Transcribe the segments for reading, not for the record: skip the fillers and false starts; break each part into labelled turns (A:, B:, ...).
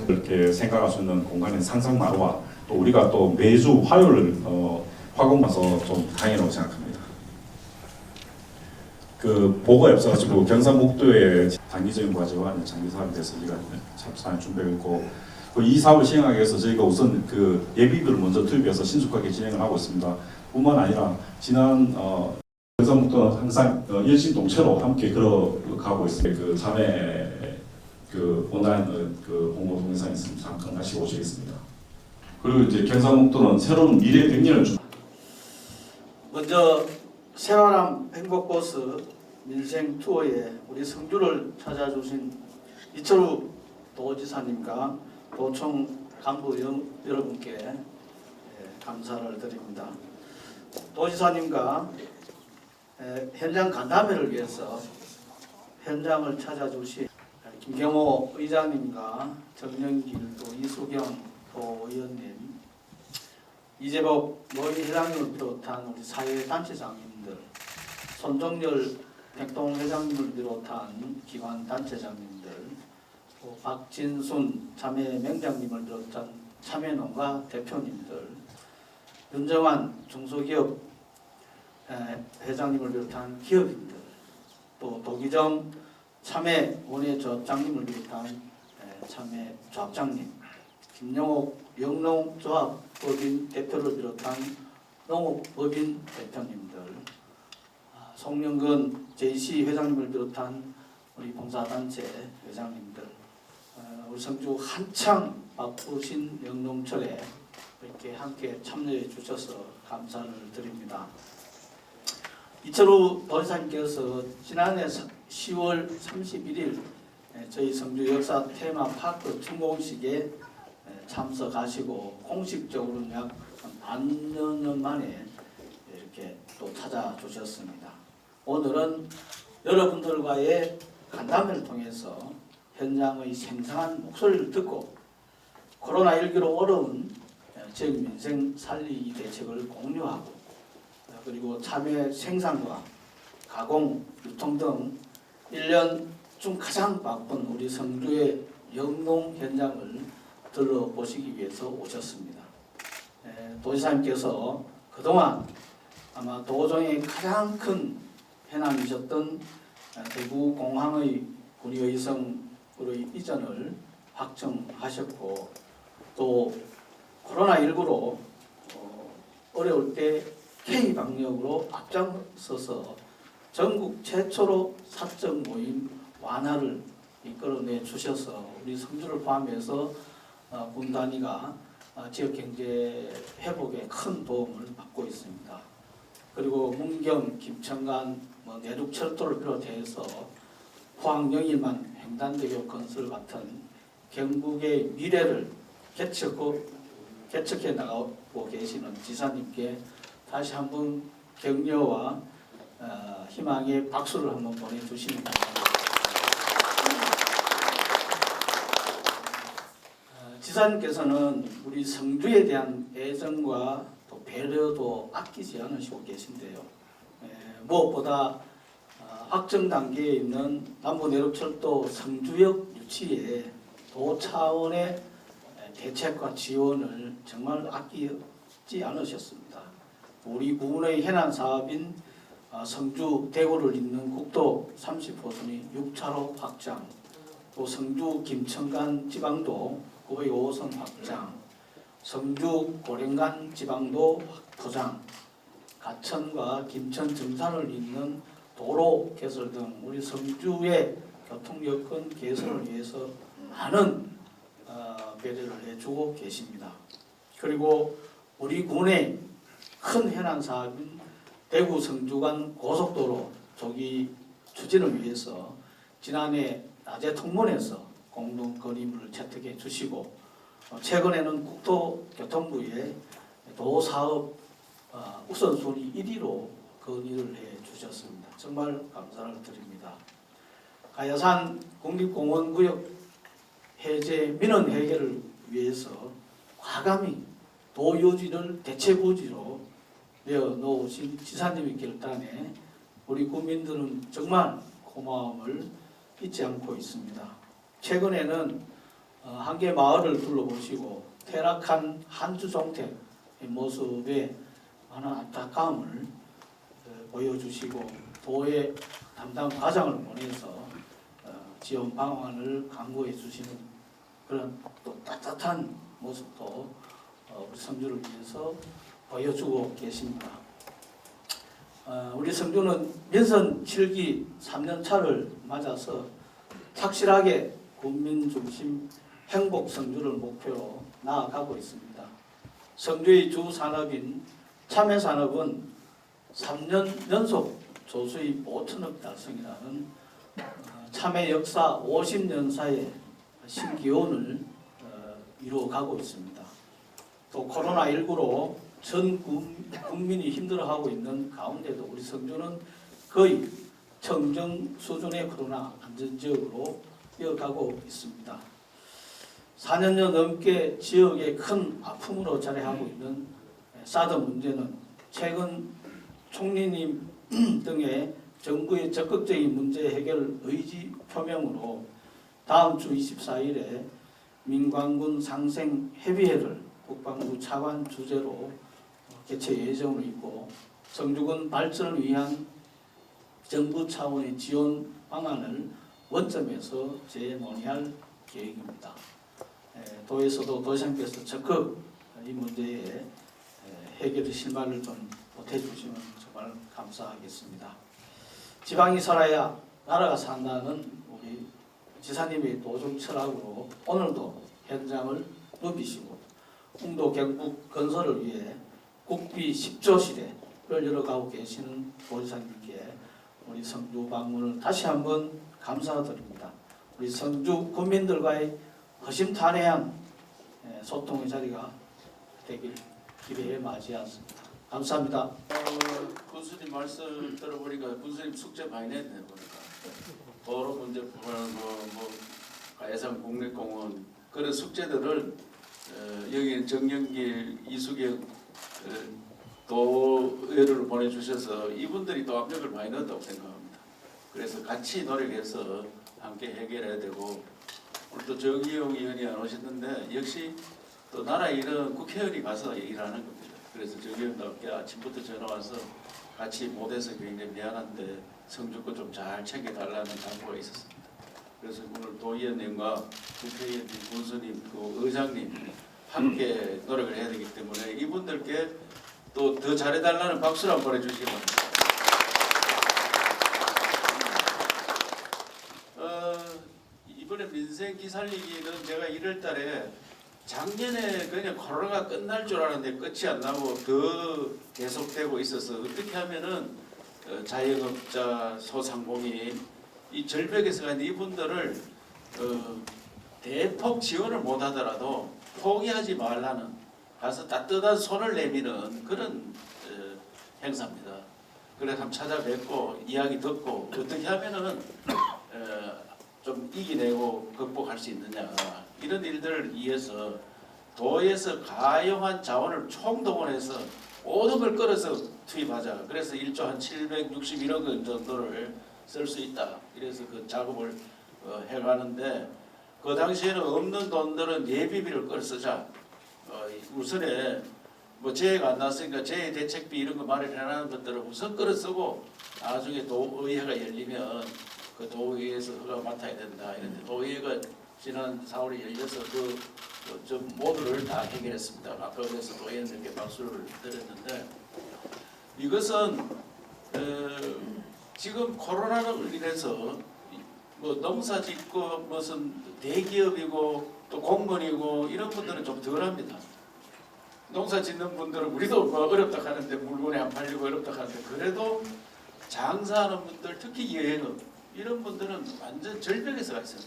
A: 이렇게 생각할 수 있는 공간의 상상마루와 또 우리가 또 매주 화요일 화공 가서 좀 다행이라고 생각합니다. 그 보고가 없어가지고 경상북도의 단기적인 과제와 장기 사업에 대해서 우리가 참사할 준비가 있고 이 사업을 시행하기 위해서 저희가 우선 그 예비비를 먼저 투입해서 신속하게 진행을 하고 있습니다. 뿐만 아니라 지난 경상북도는 항상 일심동체로 함께 걸어가고 있습니다. 그 자매 그 온라인 그 홍보 동영상이 있으면 잠깐 같이 오시겠습니다. 그리고 이제 경상북도는 새로운 미래 100년을 주.
B: 먼저 새와람 행복버스 민생 투어에 우리 성주를 찾아주신 이철우 도지사님과 도청 간부 여러분께 감사를 드립니다. 도지사님과 현장 간담회를 위해서 현장을 찾아주신 김경호 의장님과 정영길 또 이수경 도의원님, 이재복 노인회장님을 비롯한 우리 사회단체장님들, 손정열 백동회장님을 비롯한 기관단체장님들, 또 박진순 자매맹장님을 비롯한 참여농가 대표님들, 윤정환 중소기업 회장님을 비롯한 기업인들, 또 도기정 참여원회조합장님을 비롯한 참여조합장님, 김영옥 영농조합법인 대표를 비롯한 농업법인 대표님들, 송영근 JC 회장님을 비롯한 우리 봉사단체 회장님들, 우리 성주 한창 바쁘신 영농철에 이렇게 함께 참여해 주셔서 감사를 드립니다. 이철우 도지사님께서 지난해 10월 31일 저희 성주 역사 테마파크 준공식에 참석하시고 공식적으로는 약 반년 만에 이렇게 또 찾아주셨습니다. 오늘은 여러분들과의 간담회를 통해서 현장의 생생한 목소리를 듣고 코로나19로 어려운 지역 민생 살리기 대책을 공유하고 그리고 참외 생산과 가공, 유통 등 1년 중 가장 바쁜 우리 성주의 영농 현장을 들러보시기 위해서 오셨습니다. 도지사님께서 그동안 아마 도정의 가장 큰 해남이셨던 대구 공항의 군의의성으로의 이전을 확정하셨고 또 코로나19로 어려울 때 K방역으로 앞장서서 전국 최초로 사적 모임 완화를 이끌어내 주셔서 우리 성주를 포함해서 군 단위가 지역 경제 회복에 큰 도움을 받고 있습니다. 그리고 문경, 김천간, 내륙철도를 비롯해서 포항 영일만 횡단대교 건설 같은 경북의 미래를 개척해 나가고 계시는 지사님께 다시 한번 격려와 희망의 박수를 한번 보내주십니다. 지사님께서는 우리 성주에 대한 애정과 또 배려도 아끼지 않으시고 계신데요. 무엇보다 확정 단계에 있는 남부내륙철도 성주역 유치에 도 차원의 대책과 지원을 정말 아끼지 않으셨습니다. 우리 군의 해난 사업인 성주 대구를 잇는 국도 30호선이 6차로 확장, 또 성주 김천간 지방도 거의 5호선 확장, 성주 고령간 지방도 포장, 가천과 김천 정산을 잇는 도로 개설 등 우리 성주의 교통 여건 개선을 위해서 많은 배려를 해주고 계십니다. 그리고 우리 군의 큰 현안 사업인 대구 성주 간 고속도로 조기 추진을 위해서 지난해 낮에 통문에서 공동 건의문을 채택해 주시고 최근에는 국토교통부에 도사업 우선순위 1위로 건의를 해 주셨습니다. 정말 감사를 드립니다. 가야산 국립공원구역 해제 민원 해결을 위해서 과감히 도요지를 대체부지로 내어놓으신 지사님의 결단에 우리 국민들은 정말 고마움을 잊지 않고 있습니다. 최근에는 한 개 마을을 둘러보시고 퇴락한 한주종택의 모습에 많은 안타까움을 보여주시고 도의 담당 과장을 보내서 지원 방안을 강구해 주시는 그런 또 따뜻한 모습도 우리 성주를 위해서 보여주고 계십니다. 우리 성주는 민선 7기 3년 차를 맞아서 착실하게 국민 중심 행복 성주를 목표로 나아가고 있습니다. 성주의 주 산업인 참외 산업은 3년 연속 조수입 5천억 달성이라는 참외 역사 50년사의 신기원을 이루어가고 있습니다. 또 코로나19로 전 국민이 힘들어하고 있는 가운데도 우리 성주는 거의 청정 수준의 코로나 안전지역으로 이어가고 있습니다. 4년여 넘게 지역의 큰 아픔으로 자리하고 있는 사드 문제는 최근 총리님 등의 정부의 적극적인 문제 해결 의지 표명으로 다음 주 24일에 민관군 상생 협의회를 국방부 차관 주재로 개최 예정으로 있고 성주군 발전을 위한 정부 차원의 지원 방안을 원점에서 재논의할 계획입니다. 도에서도 도시장께서 적극 이 문제에 해결의 실마리를 좀 보태주시면 정말 감사하겠습니다. 지방이 살아야 나라가 산다는 우리 지사님의 도중 철학으로 오늘도 현장을 누비시고 홍도 경북 건설을 위해 국비 10조실에 열어가고 계시는 도지사님께 우리 성주 방문을 다시 한번 감사드립니다. 우리 성주 국민들과의 허심탄회한 소통의 자리가 되길 기대에 맞지 않습니다. 감사합니다.
C: 군수님 말씀 들어보니까 군수님 숙제 많이 냈네 보니까 도로 문제 풀는 뭐 가해산 국립공원 그런 숙제들을 여기 정영길 이수경 도의회를 보내주셔서 이분들이 또 압력을 많이 넣었다고 생각합니다. 그래서 같이 노력해서 함께 해결해야 되고 오늘 또 정의용 의원이 안 오셨는데 역시 또 나라 일은 국회의원이 가서 일하는 겁니다. 그래서 정의용답게 아침부터 전화 와서 같이 못해서 굉장히 미안한데 성주권 좀 잘 챙겨달라는 당부가 있었습니다. 그래서 오늘 도의원님과 국회의원님, 군수님, 그 의장님 함께 노력을 해야 되기 때문에 이분들께 또 더 잘해달라는 박수를 한번 보내주시기 바랍니다. 이번에 민생 기살리기는 제가 1월달에 작년에 그냥 코로나가 끝날 줄 알았는데 끝이 안 나고 더 계속되고 있어서 어떻게 하면은 자영업자, 소상공인 이 절벽에서 간 이분들을 대폭 지원을 못 하더라도 포기하지 말라는 가서 따뜻한 손을 내미는 그런 행사입니다. 그래서 한번 찾아뵙고 이야기 듣고 어떻게 하면은 좀 이기내고 극복할 수 있느냐 이런 일들을 위해서 도에서 가용한 자원을 총동원해서 모든 걸 끌어서 투입하자. 그래서 1조 한 761억 원 정도를 쓸 수 있다. 그래서 그 작업을 해가는데 그 당시에는 없는 돈들은 예비비를 끌어 쓰자. 우선에 뭐 재해가 안 났으니까 재해 대책비 이런 거 마련해라는 것들을 우선 끌어 쓰고 나중에 도의회가 열리면 그 도의회에서 허가 맡아야 된다. 이런데 도의회가 지난 4월에 열려서 좀 모두를 다 해결했습니다. 아까 그래서 도의원들께 박수를 드렸는데 이것은 지금 코로나로 인해서 뭐 농사 짓고 무슨 대기업이고 또 공무원이고 이런 분들은 좀 덜합니다. 농사 짓는 분들은 우리도 뭐 어렵다 하는데 물건이 안 팔리고 어렵다 하는데 그래도 장사하는 분들 특히 여행업 이런 분들은 완전 절벽에서 가 있어요.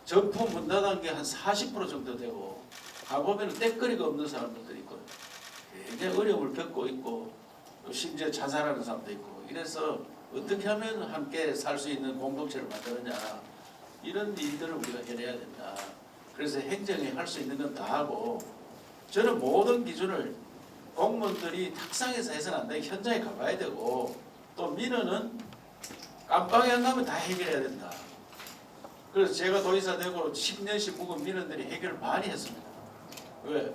C: 점포 문 닫은 게 한 40% 정도 되고 가보면 떼거리가 없는 사람들도 있고 굉장히 어려움을 겪고 있고 또 심지어 자살하는 사람도 있고 이래서 어떻게 하면 함께 살 수 있는 공동체를 만드느냐 이런 일들을 우리가 해내야 된다. 그래서 행정에 할 수 있는 건 다 하고 저는 모든 기준을 공무원들이 탁상에서 해서는 안 돼. 현장에 가봐야 되고 또 민원은 깜빡이 안 가면 다 해결해야 된다. 그래서 제가 도지사 되고 10년씩 묵은 민원들이 해결을 많이 했습니다. 왜?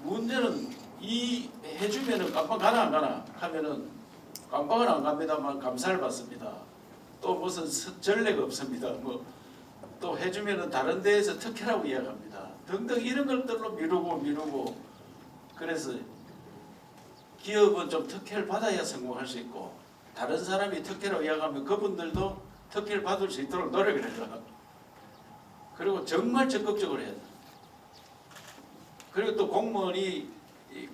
C: 문제는 이 해주면은 깜빡 가나 안 가나 하면은 깜빡은 안 갑니다만 감사를 받습니다. 또 무슨 전례가 없습니다. 뭐 또 해주면은 다른 데에서 특혜라고 이야기합니다. 등등 이런 것들로 미루고 그래서 기업은 좀 특혜를 받아야 성공할 수 있고 다른 사람이 특혜라고 이야기하면 그분들도 특혜를 받을 수 있도록 노력을 해라. 그리고 정말 적극적으로 해야 돼. 그리고 또 공무원이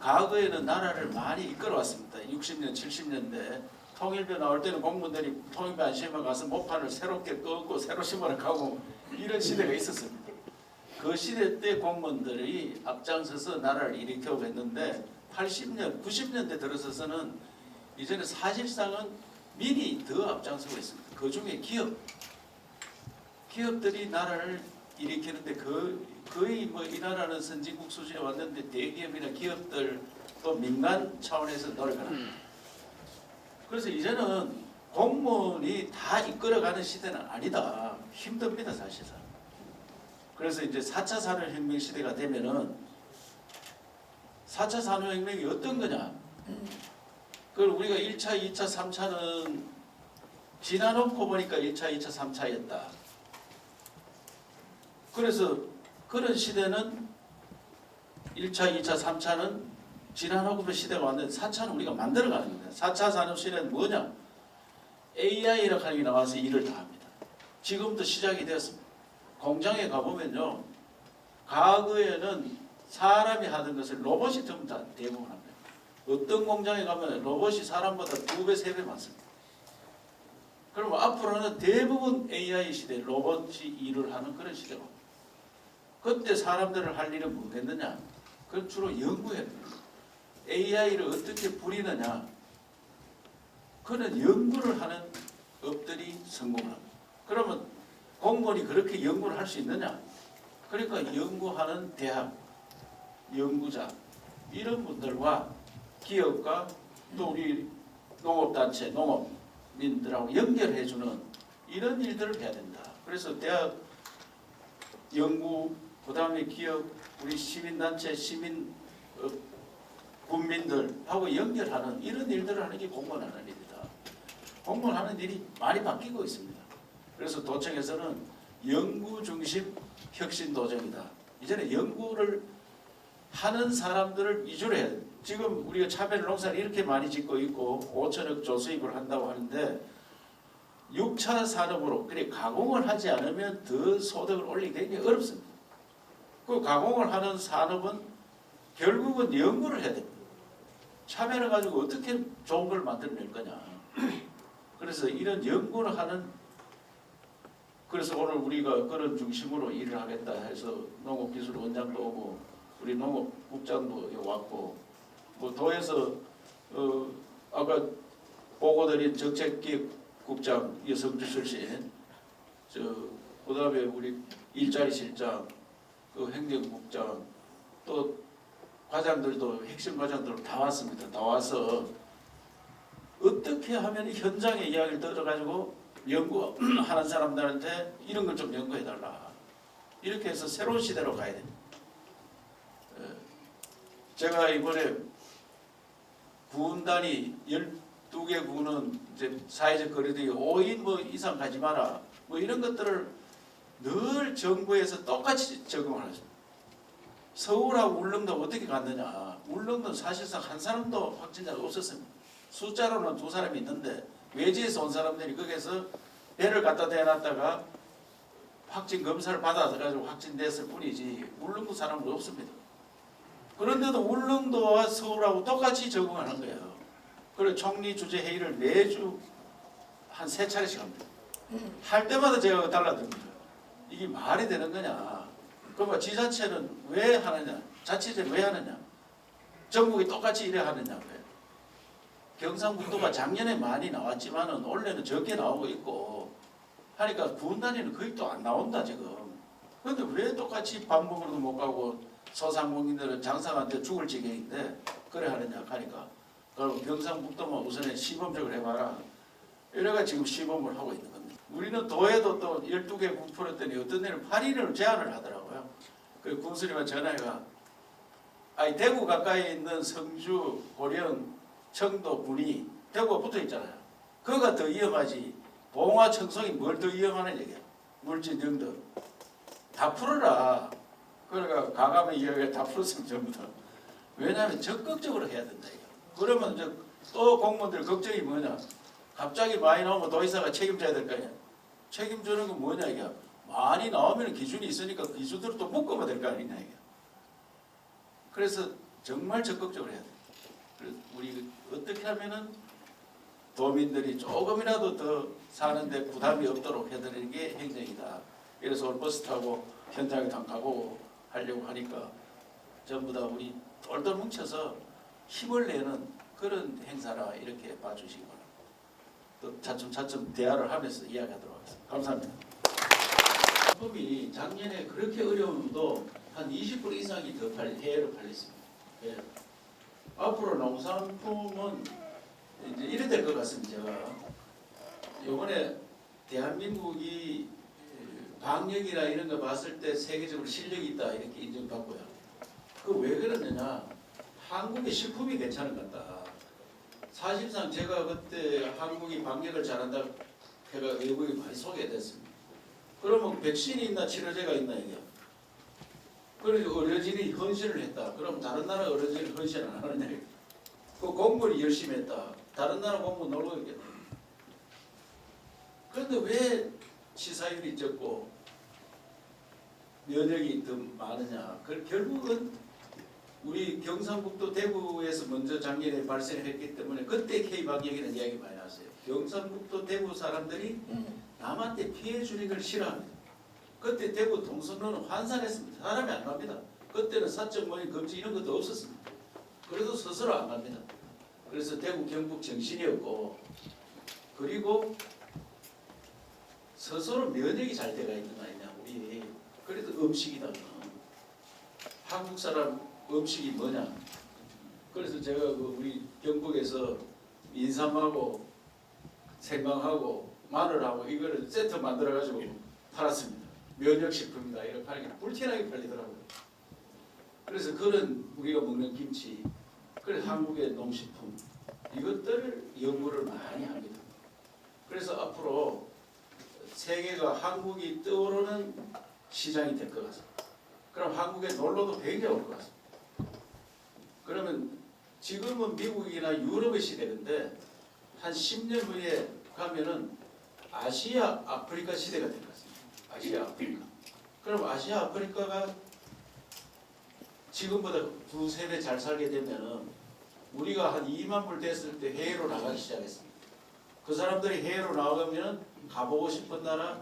C: 과거에는 나라를 많이 이끌어왔습니다. 60년, 70년대 통일부 나올 때는 공무원들이 통일부 안 심어 가서 모판을 새롭게 끄고 새로 심어라 가고 이런 시대가 있었습니다. 그 시대 때 공무원들이 앞장서서 나라를 일으키려고 했는데 80년, 90년대 들어서서는 이제는 사실상은 민이 더 앞장서고 있습니다. 그 중에 기업들이 나라를 일으키는데 거의 뭐 이 나라는 선진국 수준에 왔는데 대기업이나 기업들 또 민간 차원에서 노력을 합니다. 그래서 이제는 공무원이 다 이끌어가는 시대는 아니다. 힘듭니다 사실상. 그래서 이제 4차 산업혁명 시대가 되면은 4차 산업혁명이 어떤 거냐? 그걸 우리가 1차, 2차, 3차는 지나놓고 보니까 1차, 2차, 3차였다. 그래서 그런 시대는 1차, 2차, 3차는 지나놓고 시대가 왔는데 4차는 우리가 만들어가는 겁니다. 4차 산업 시대는 뭐냐? AI라고 하는 게 나와서 일을 다 합니다. 지금도 시작이 되었습니다. 공장에 가보면요. 과거에는 사람이 하던 것을 로봇이 전부 다 대부분 합니다. 어떤 공장에 가면 로봇이 사람보다 2배, 3배 많습니다. 그럼 앞으로는 대부분 AI 시대, 로봇이 일을 하는 그런 시대가 옵니다. 그때 사람들을 할 일은 뭐겠느냐? 그건 주로 연구해야 됩니다. AI를 어떻게 부리느냐? 그런 연구를 하는 업들이 성공합니다. 그러면 공무원이 그렇게 연구를 할 수 있느냐? 그러니까 연구하는 대학, 연구자 이런 분들과 기업과 또 우리 농업단체, 농업민들하고 연결해주는 이런 일들을 해야 된다. 그래서 대학, 연구, 그 다음에 기업, 우리 시민단체, 군민들하고 연결하는 이런 일들을 하는 게 공무원하는 일이다. 공무원하는 일이 많이 바뀌고 있습니다. 그래서 도청에서는 연구 중심 혁신 도정이다. 이제는 연구를 하는 사람들을 위주로 해야 돼요. 지금 우리가 차별 농사를 이렇게 많이 짓고 있고 5천억 조수입을 한다고 하는데 6차 산업으로 그래 가공을 하지 않으면 더 소득을 올리기 굉장히 어렵습니다. 그 가공을 하는 산업은 결국은 연구를 해야 됩니다. 차별을 가지고 어떻게 좋은 걸 만들어낼 거냐. 그래서 이런 연구를 하는 그래서 오늘 우리가 그런 중심으로 일을 하겠다 해서 농업기술원장도 오고 우리 농업국장도 왔고 뭐 도에서 아까 보고드린 정책기획국장 여성주 출신 그다음에 우리 일자리 실장 그 행정국장 또 과장들도 핵심 과장들 다 왔습니다. 다 와서 어떻게 하면 현장의 이야기를 들어가지고 연구하는 사람들한테 이런 걸 좀 연구해달라. 이렇게 해서 새로운 시대로 가야 됩니다. 제가 이번에 구원단이 12개 구는 이제 사회적 거리두기 5인 뭐 이상 가지 마라. 뭐 이런 것들을 늘 정부에서 똑같이 적용을 하십니다. 서울하고 울릉도 어떻게 갔느냐. 울릉도는 사실상 한 사람도 확진자가 없었습니다. 숫자로는 2사람이 있는데 외지에서 온 사람들이 거기서 배를 갖다 대놨다가 확진 검사를 받아가지고 확진됐을 뿐이지 울릉도 사람은 없습니다. 그런데도 울릉도와 서울하고 똑같이 적응하는 거예요. 그래서 총리 주재 회의를 매주 한 3차례씩 합니다. 할 때마다 제가 달라듭니다. 이게 말이 되는 거냐. 그러면 지자체는 왜 하느냐. 자치제는 왜 하느냐. 전국이 똑같이 이래 하느냐. 왜. 경상북도가 작년에 많이 나왔지만은 올해는 적게 나오고 있고 하니까 구원단위는 거의 또 안 나온다 지금. 그런데 왜 똑같이 반복으로도 못 가고 소상공인들은 장사한테 죽을 지경인데 그래 하느냐 하니까 그리고 경상북도만 우선에 시범적으로 해봐라. 이래가 지금 시범을 하고 있는 겁니다. 우리는 도에도 또 12개 군 풀었더니 어떤 데는 8인을 제한을 하더라고요. 그 군수님한테 전화해가 아니 대구 가까이 있는 성주, 고령, 청도, 군이 대구가 붙어 있잖아요. 그거가 더 위험하지. 봉화, 청송이 뭘 더 위험하는 얘기야. 물질 정도 다 풀어라. 그러니까 가감의 이야기가 다 풀었으면 전부 다. 왜냐하면 적극적으로 해야 된다 이거. 그러면 이제 또 공무원들 걱정이 뭐냐? 갑자기 많이 나오면 도의사가 책임져야 될 거 아니야. 책임지는 건 뭐냐 이게. 많이 나오면 기준이 있으니까 그 기준대로 또 묶으면 될 거 아니냐 이게. 그래서 정말 적극적으로 해야 돼. 그래서 우리 어떻게 하면은 도민들이 조금이라도 더 사는데 부담이 없도록 해드리는 게 행정이다. 그래서 오늘 버스 타고 현장에 가고 하려고 하니까 전부 다 우리 똘똘 뭉쳐서 힘을 내는 그런 행사라 이렇게 봐주시기 바랍니다. 또 차츰차츰 대화를 하면서 이야기하도록 하겠습니다. 감사합니다. 상품이 작년에 그렇게 어려움도 한 20% 이상이 더 해외로 팔렸습니다. 예. 앞으로 농산품은 이제 이래 될 것 같습니다. 제가 이번에 대한민국이 방역이나 이런 거 봤을 때 세계적으로 실력이 있다 이렇게 인정받고요. 그 왜 그러느냐? 한국의 식품이 괜찮은 것 같다. 사실상 제가 그때 한국이 방역을 잘한다 해가 외국에 많이 소개됐습니다. 그러면 백신이 있나 치료제가 있나 이게. 그래서 의료진이 헌신을 했다. 그럼 다른 나라 의료진이 헌신 안 하느냐? 그 공무원이 열심히 했다. 다른 나라 공무원 놀고 있겠네. 그런데 왜 치사율이 적고 면역이 더 많으냐? 그 결국은 우리 경상북도 대구에서 먼저 작년에 발생했기 때문에 그때 K방역이라는 이야기 많이 나왔어요. 경상북도 대구 사람들이 남한테 피해 주는 걸 싫어합니다. 그때 대구 동선로는 환산했습니다. 사람이 안 갑니다. 그때는 사적 모임 금지 이런 것도 없었습니다. 그래도 스스로 안 갑니다. 그래서 대구 경북 정신이었고 그리고 스스로 면역이 잘 돼가 있는 거 아니냐 우리. 그래도 음식이다. 한국 사람 음식이 뭐냐. 그래서 제가 그 우리 경북에서 인삼하고 생강하고 마늘하고 이거를 세트 만들어 가지고 팔았습니다. 면역식품이다 이렇게 파는 게 불티나게 팔리더라고요. 그래서 그런 우리가 먹는 김치, 그래서 한국의 농식품 이것들을 연구를 많이 합니다. 그래서 앞으로 세계가 한국이 떠오르는 시장이 될 것 같습니다. 그럼 한국에 놀러도 굉장히 올 것 같습니다. 그러면 지금은 미국이나 유럽의 시대인데 한 10년 후에 가면은 아시아, 아프리카 시대가 될 것 같습니다. 아시아, 아프리카. 그럼 아시아, 아프리카가 지금보다 두세 배 잘 살게 되면은 우리가 한 2만 불 됐을 때 해외로 나가기 시작했습니다. 그 사람들이 해외로 나가면 가보고 싶은 나라,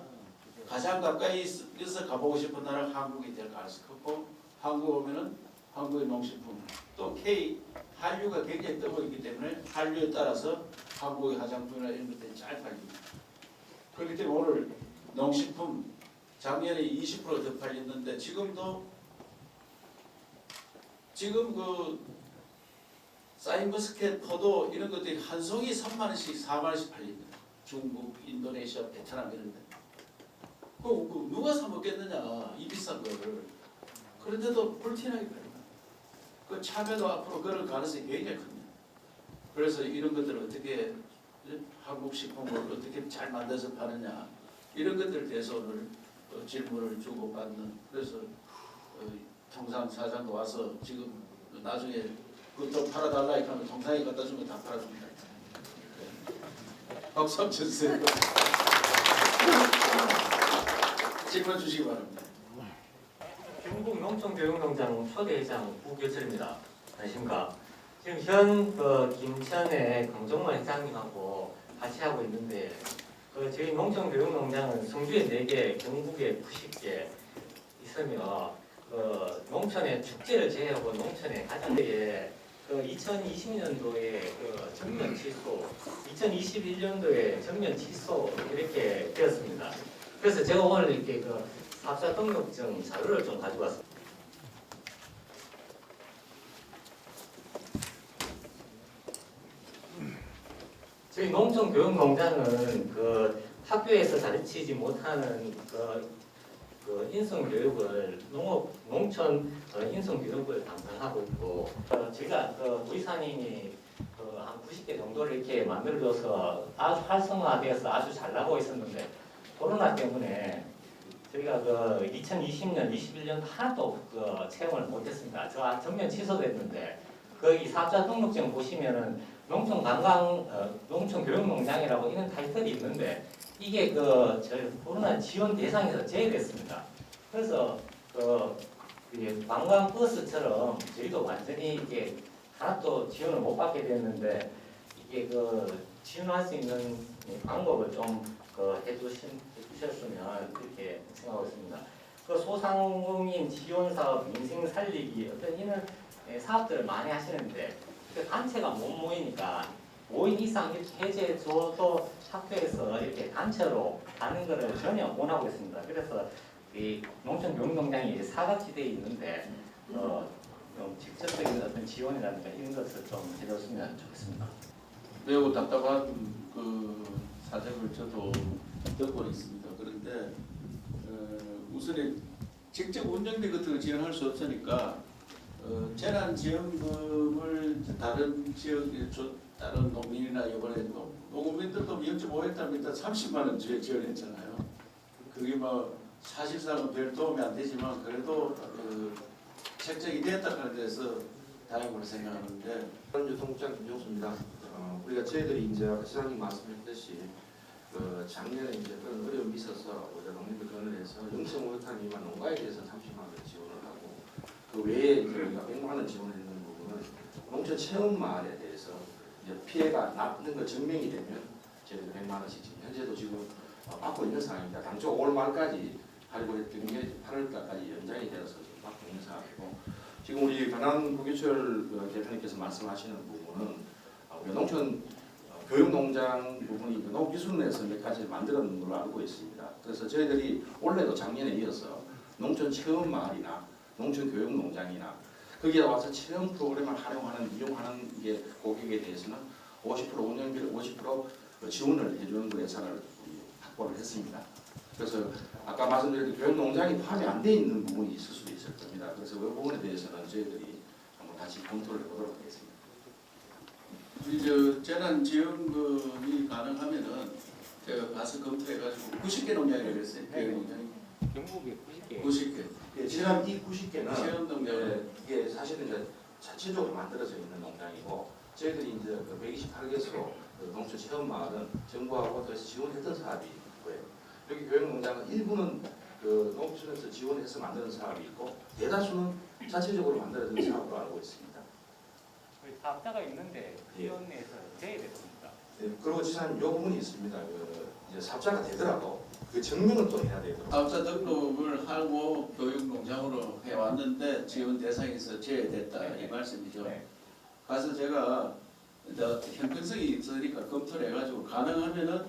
C: 가장 가까이 있어 가보고 싶은 나라 한국이 될 가능성이 크고, 한국 오면은 한국의 농식품, 또 K 한류가 굉장히 뜨고 있기 때문에 한류에 따라서 한국의 화장품이나 이런 것들이 잘 팔립니다. 그렇기 때문에 오늘 농식품 작년에 20% 더 팔렸는데 지금 그 사인머스켓 포도 이런 것들이 한 송이 3만 원씩 4만 원씩 팔립니다. 중국, 인도네시아, 베트남 이런 데. 그 누가 사 먹겠느냐 이 비싼 거를. 그런데도 불티나게 팔립니다. 그 참외도 앞으로 그럴 가능성이 굉장히 큽니다. 그래서 이런 것들을 어떻게 한국 식품을 어떻게 잘 만들어서 파느냐 이런 것들에 대해서 오늘 질문을 주고받는. 그래서 통상 사장도 와서 지금 나중에 그것도 팔아달라 하면 통상에 갖다 주면 다 팔아줍니다. 박수 한번 주세요. 질문 주시기 바랍니다.
D: 경북 농촌교육농장 초대회장 우교철입니다. 안녕하십니까. 지금 현 김천의 강종만 회장님하고 같이 하고 있는데 저희 농촌교육농장은 성주에 4개, 경북에 90개 있으며 농촌의 축제를 제외하고 농촌의 가장 2020년도에 전면 취소, 2021년도에 전면 취소 이렇게 되었습니다. 그래서 제가 오늘 이렇게 사업자 등록증 자료를 좀 가지고 왔습니다. 저희 농촌교육농장은 그 학교에서 가르치지 못하는 그 인성교육을 농촌 인성교육을 담당하고 있고 제가 우리 이사님이 한 90개 정도를 이렇게 만들어줘서 아주 활성화되어서 아주 잘 나가고 있었는데 코로나 때문에 저희가 2020년, 21년 하나도 체험을 못했습니다. 저 전면 취소됐는데 거기 사업자 등록증 보시면은 농촌교육농장이라고 이런 타이틀이 있는데 이게 저희 코로나 지원 대상에서 제외됐습니다. 그래서 관광버스처럼 저희도 완전히 이게 하나도 지원을 못 받게 됐는데 이게 지원할 수 있는 방법을 좀 해주셨으면 그렇게 생각하고 있습니다. 소상공인 지원 사업, 민생 살리기 어떤 이런 사업들을 많이 하시는데 단체가 못 모이니까 5인 이상 이렇게 해제줘도 학교에서 이렇게 단체로 가는 것을 전혀 못 하고 있습니다. 그래서 이 농촌교육농장이 이제 사각지대에 있는데 좀 직접적인 어떤 지원이라든가 이런 것을 좀 해줬으면 좋겠습니다.
C: 매우 답답한 사정을 저도 겪고 있습니다. 그런데 우선에 직접 운영비 같은 거 지원할 수 없으니까 재난지원금을 다른 지역 다른 농민이나 이번에 농민들도 0.5헥타르면 30만 원 지원했잖아요. 그게 뭐 사실상은 별 도움이 안 되지만 그래도 책정이 됐다 하는 데서 다행으로 생각하는데.
E: 유통국장 김종수입니다. 우리가 저희들이 이제 아까 시장님 말씀하셨듯이 작년에 이제 그런 어려움이 있어서 우리가 농민들 건을해서 0.5헥타르 미만 농가에 대해서 30만 원 지원을 하고 그 외에 이제 우리가 100만 원 지원을 했는 부분은 농촌 체험마을에 대해서 이제 피해가 나는 거 증명이 되면 저희들 100만 원씩 지금 현재도 지금 받고 있는 상황입니다. 당초 5월 말까지 하려고 했던 게 8월까지 연장이 되어서 지금 받고 있는 상황이고 지금 우리 변환 부교철 대표님께서 말씀하시는 부분은 우리 농촌 교육농장 부분이 농기술원에서 몇 가지를 만들었는 걸로 알고 있습니다. 그래서 저희들이 올해도 작년에 이어서 농촌 체험마을이나 농촌 교육농장이나 거기에 와서 체험 프로그램을 이용하는 게 고객에 대해서는 50% 운영비를 50% 지원을 해주는 그 예산을 확보를 했습니다. 그래서 아까 말씀드린 교육농장이 포함이 안 돼 있는 부분이 있을 수도 있을 겁니다. 그래서 그 부분에 대해서는 저희들이 한번 다시 검토를 해보도록 하겠습니다.
C: 우리 재난지원금이 가능하면은 제가 가서 검토해가지고 90개 농장이라고 했어요. 교육농장이.
D: 경북에 90개.
C: 90개.
E: 예, 지난 이 90개는
C: 체험 농장.
E: 이게 사실은 이제 자체적으로 만들어져 있는 농장이고 저희들이 이제 128개소 농촌 체험 마을은 정부하고 더해서 지원했던 사업이 있고요. 여기 교육농장은 일부는 농촌에서 지원해서 만드는 사업이 있고 대다수는 자체적으로 만들어진 사업으로 알고 있습니다.
D: 사업자가 있는데 지원에서 제외됐습니다.
E: 네, 그리고 지사님 이 부분이 있습니다. 이제 사업자가 되더라도 그 증명을 또 해야 되도록.
C: 사업자 등록을 하고 교육농장으로 해왔는데 지원 대상에서 제외됐다 이 말씀이죠.
D: 네.
C: 가서 제가 형평성이 있으니까 검토를 해가지고 가능하면은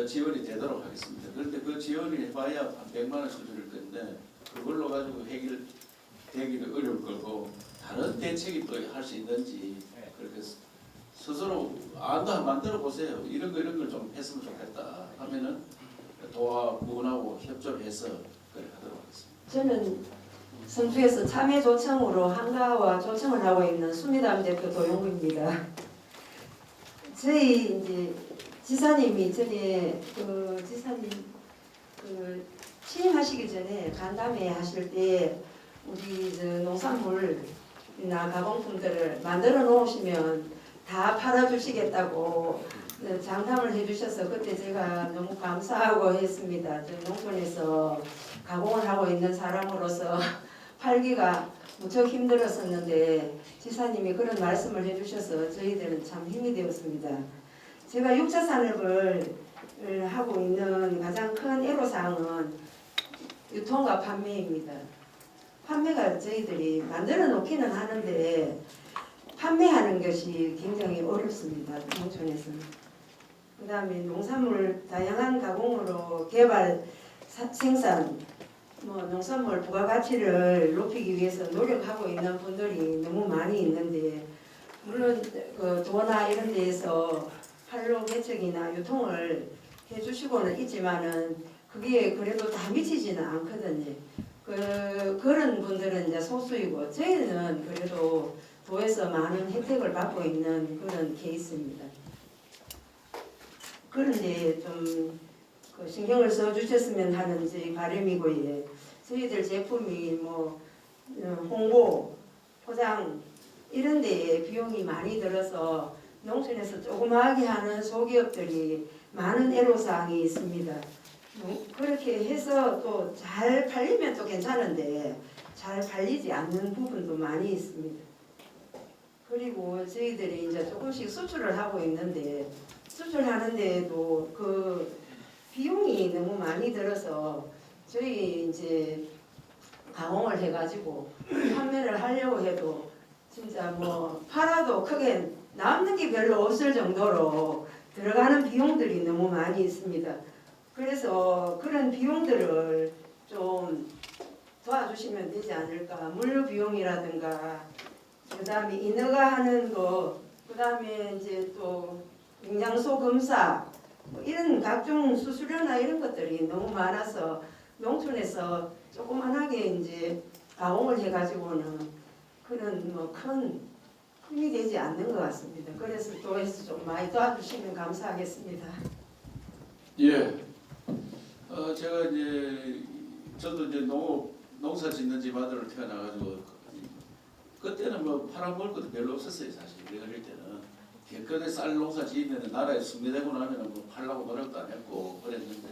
C: 지원이 되도록 하겠습니다. 그런데 그 지원을 해봐야 한 100만 원 수준일 건데 그걸로 가지고 해결되기는 어려울 거고 다른 대책이 또 할 수 있는지 그렇게 스스로 안도 한번 만들어 보세요. 이런 걸 좀 했으면 좋겠다 하면은 도와분하고 협조를 해서 그렇게 하도록 하겠습니다.
F: 저는 성주에서 참여 조청으로 한가와 조청을 하고 있는 수미담 대표 도용구입니다. 저희 이제 지사님이 전에 지사님 취임하시기 전에 간담회 하실 때 우리 농산물이나 가공품들을 만들어 놓으시면 다 팔아주시겠다고 장담을 해주셔서 그때 제가 너무 감사하고 했습니다. 저 농촌에서 가공을 하고 있는 사람으로서 팔기가 무척 힘들었었는데 지사님이 그런 말씀을 해주셔서 저희들은 참 힘이 되었습니다. 제가 6차 산업을 하고 있는 가장 큰 애로사항은 유통과 판매입니다. 판매가 저희들이 만들어 놓기는 하는데 판매하는 것이 굉장히 어렵습니다. 농촌에서는. 그 다음에 농산물 다양한 가공으로 개발, 생산, 농산물 부가가치를 높이기 위해서 노력하고 있는 분들이 너무 많이 있는데 물론 도나 이런 데에서 판로 개척이나 유통을 해주시고는 있지만은 그게 그래도 다 미치지는 않거든요. 그런 분들은 이제 소수이고 저희는 그래도 도에서 많은 혜택을 받고 있는 그런 케이스입니다. 그런데 좀 그 신경을 써주셨으면 하는 저희 바람이고, 예. 저희들 제품이 뭐 홍보, 포장 이런 데에 비용이 많이 들어서 농촌에서 조그마하게 하는 소기업들이 많은 애로사항이 있습니다. 그렇게 해서 또 잘 팔리면 또 괜찮은데 잘 팔리지 않는 부분도 많이 있습니다. 그리고 저희들이 이제 조금씩 수출을 하고 있는데 수출하는 데에도 그 비용이 너무 많이 들어서 저희 이제 가공을 해가지고 판매를 하려고 해도 진짜 뭐 팔아도 크게 남는 게 별로 없을 정도로 들어가는 비용들이 너무 많이 있습니다. 그래서 그런 비용들을 좀 도와주시면 되지 않을까. 물류 비용이라든가 그다음에 인허가 하는 거, 그다음에 이제 또 영양소 검사 뭐 이런 각종 수수료나 이런 것들이 너무 많아서 농촌에서 조그만하게 이제 가공을 해가지고는 그런 뭐 큰 힘이 되지 않는 것 같습니다. 그래서 도에서 좀 많이 도와주시면 감사하겠습니다.
C: 예. 제가 이제 저도 이제 농사 짓는 집 아들로 태어나가지고 그때는 뭐 팔아먹을 것도 별로 없었어요. 사실 우리 어릴 때는 개con에 쌀 농사 지으면 나라에 승리되고 나면 뭐 팔라고 노력도 안 했고 그랬는데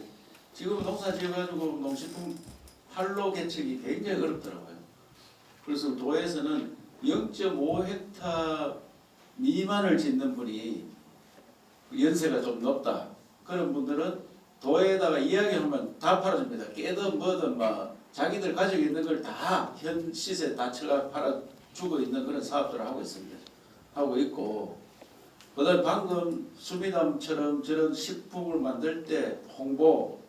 C: 지금 농사 지어가지고 농식품 판로 개척이 굉장히 어렵더라고요. 그래서 도에서는 0.5헥타 미만을 짓는 분이 연세가 좀 높다. 그런 분들은 도에다가 이야기하면 다 팔아줍니다. 깨든 뭐든 막 자기들 가지고 있는 걸 다 현 시세 다 쳐가 팔아주고 있는 그런 사업들을 하고 있습니다. 하고 있고 그다음 방금 수미담처럼 저런 식품을 만들 때 홍보,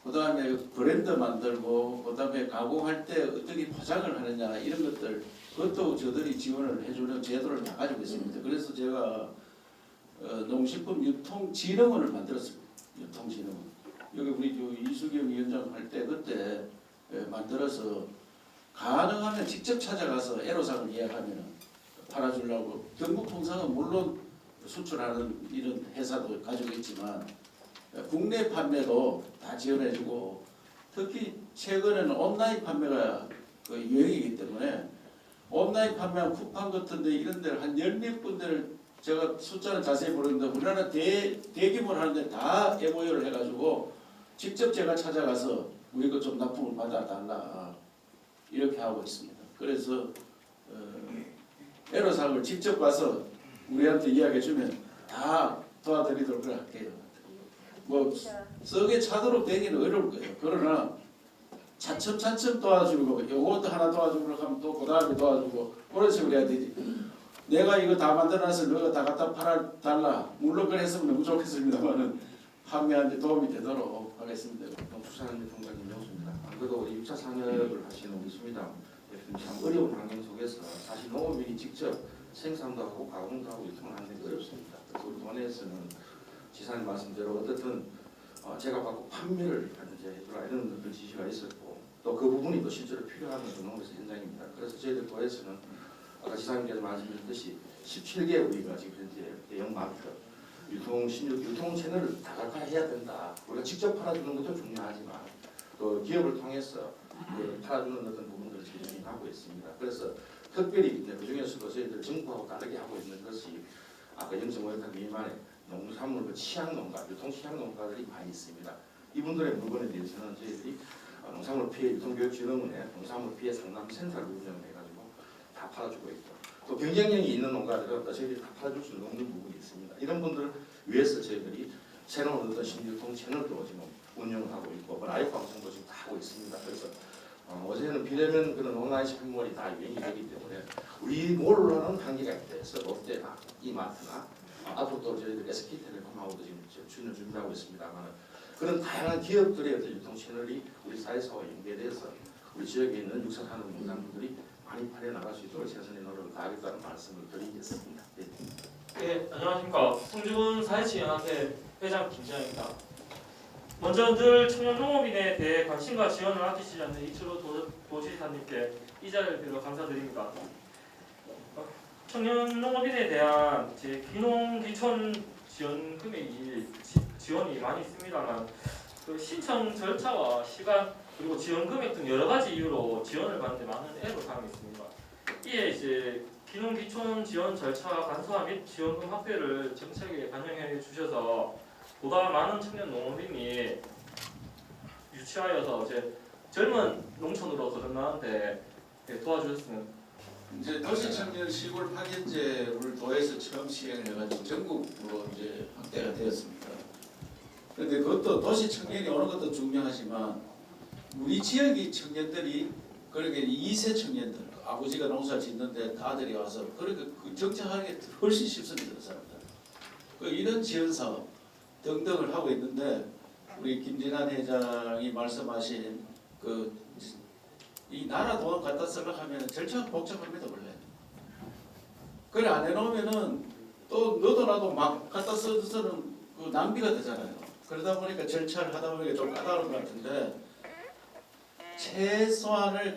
C: 그다음에 브랜드 만들고 그다음에 가공할 때 어떻게 포장을 하느냐 이런 것들 그것도 저들이 지원을 해주는 제도를 다 가지고 있습니다. 그래서 제가 농식품 유통진흥원을 만들었습니다. 유통진흥원. 여기 우리 이수경 위원장 할 때 그때 만들어서 가능하면 직접 찾아가서 애로사항을 이야기하면 팔아주려고 경북통상은 물론 수출하는 이런 회사도 가지고 있지만 국내 판매도 다 지원해주고 특히 최근에는 온라인 판매가 그 유행이기 때문에 온라인 판매한 쿠팡 같은데 이런 데를 한 10몇 군데를 제가 숫자는 자세히 모르겠는데 우리나라 대규모를 하는데 다 MOU를 해가지고 직접 제가 찾아가서 우리 거 좀 납품을 받아달라 이렇게 하고 있습니다. 그래서 애로사항을 직접 가서 우리한테 이야기해주면 다 도와드리도록 할게요. 뭐 썩에 차도록 되기는 어려울 거예요. 그러나 차츰차츰 도와주고 요것도 하나 도와주고 하면 또 그 다음에 도와주고 그런 식으로 해야 되지. 내가 이거 다 만들어놔서 너가 다 갖다 팔아달라. 물론 그랬으면 너무 좋겠습니다만은 판매하는 데 도움이 되도록 하겠습니다.
E: 농축산인의 총장님 명수입니다. 그래도 우리 6차 산업을 하시는 우리 수미담 대표님 참 어려운 환경 속에서 사실 농업인이 직접 생산도 하고 가공도 하고 유통을 하는 게 어렵습니다. 그래서 우리 동네에서는 지사님 말씀대로 어떻든 제가 받고 판매를 이제 해주라 이런 어떤 지시가 있었고 또 그 부분이 또 실제로 필요한 농업에서 현장입니다. 그래서 저희들 도에서는 아까 지사님께서 말씀하셨듯이 17개 우리가 지금 현재 대형 마트 유통 채널을 다각화해야 된다. 우리가 직접 팔아주는 것도 중요하지만 또 기업을 통해서 팔아주는 어떤 부분들을 지금 하고 있습니다. 그래서 특별히 그 중에서도 저희들 정부하고 다르게 하고 있는 것이 아까 0.5헥타 미만의 농산물 그 취약농가, 유통 취약농가들이 많이 있습니다. 이분들의 물건에 대해서는 저희들이 농산물 피해 유통교육진흥원에 농산물 피해 상담센터를 운영해가지고 다 팔아주고 있고 또 경쟁력이 있는 농가들은 저희들이 다 팔아줄 수 없는 부분이 있습니다. 이런 분들을 위해서 저희들이 새로운 어떤 신유통 채널도 지금 운영을 하고 있고 라이브 방송도 지금 다 하고 있습니다. 그래서 어제는 비대면 그런 온라인 쇼핑몰이 다 유행이 되기 때문에 우리 몰로는 한계가 있다 해서 롯데나 이마트나 앞으로 또 저희들 SK텔레콤하고도 지금 출연을 준비하고 있습니다만 그런 다양한 기업들의 어떤 유통 채널이 우리 사회사와 연계돼서 우리 지역에 있는 육사산업 농산물들이 많이 팔려 나갈 수 있도록 최선의 노력을 다하겠다는 말씀을 드리겠습니다. 네.
G: 네, 안녕하십니까. 성주군 사회치연합회 회장 김재환입니다. 먼저 늘 청년 농업인에 대해 관심과 지원을 아끼시지 않는 이철호 도지사님께 이 자리를 빌어 감사드립니다. 청년 농업인에 대한 귀농귀촌 지원 금액이 지원이 많이 있습니다만 그 신청 절차와 시간 그리고 지원 금액 등 여러 가지 이유로 지원을 받는데 많은 애로사항이 있습니다. 이에 이제 귀농귀촌 지원 절차 간소화 및 지원금 확대를 정책에 반영해 주셔서 보다 많은 청년 농업인이 유치하여서 이제 젊은 농촌으로 거듭나는데 도와주셨으면.
C: 이제 도시청년 시골 파견제를 도에서 처음 시행을 해가지고 전국으로 이제 확대가 되었습니다. 그런데 그것도 도시 청년이 오는 것도 중요하지만 우리 지역의 청년들이 그렇게 2세 청년들 아버지가 농사를 짓는데 아들이 와서 그렇게 그 정착하기 훨씬 쉽습니다. 그 사람들. 그 이런 지원 사업 등등을 하고 있는데 우리 김진환 회장이 말씀하신 그 이 나라 돈 갖다 쓰려고 하면 절차가 복잡합니다 원래. 그래 안 해놓으면은 또 너도 나도 막 갖다 써서는 그 낭비가 되잖아요. 그러다 보니까 절차를 하다 보니까 좀 까다로운 것 같은데 최소한을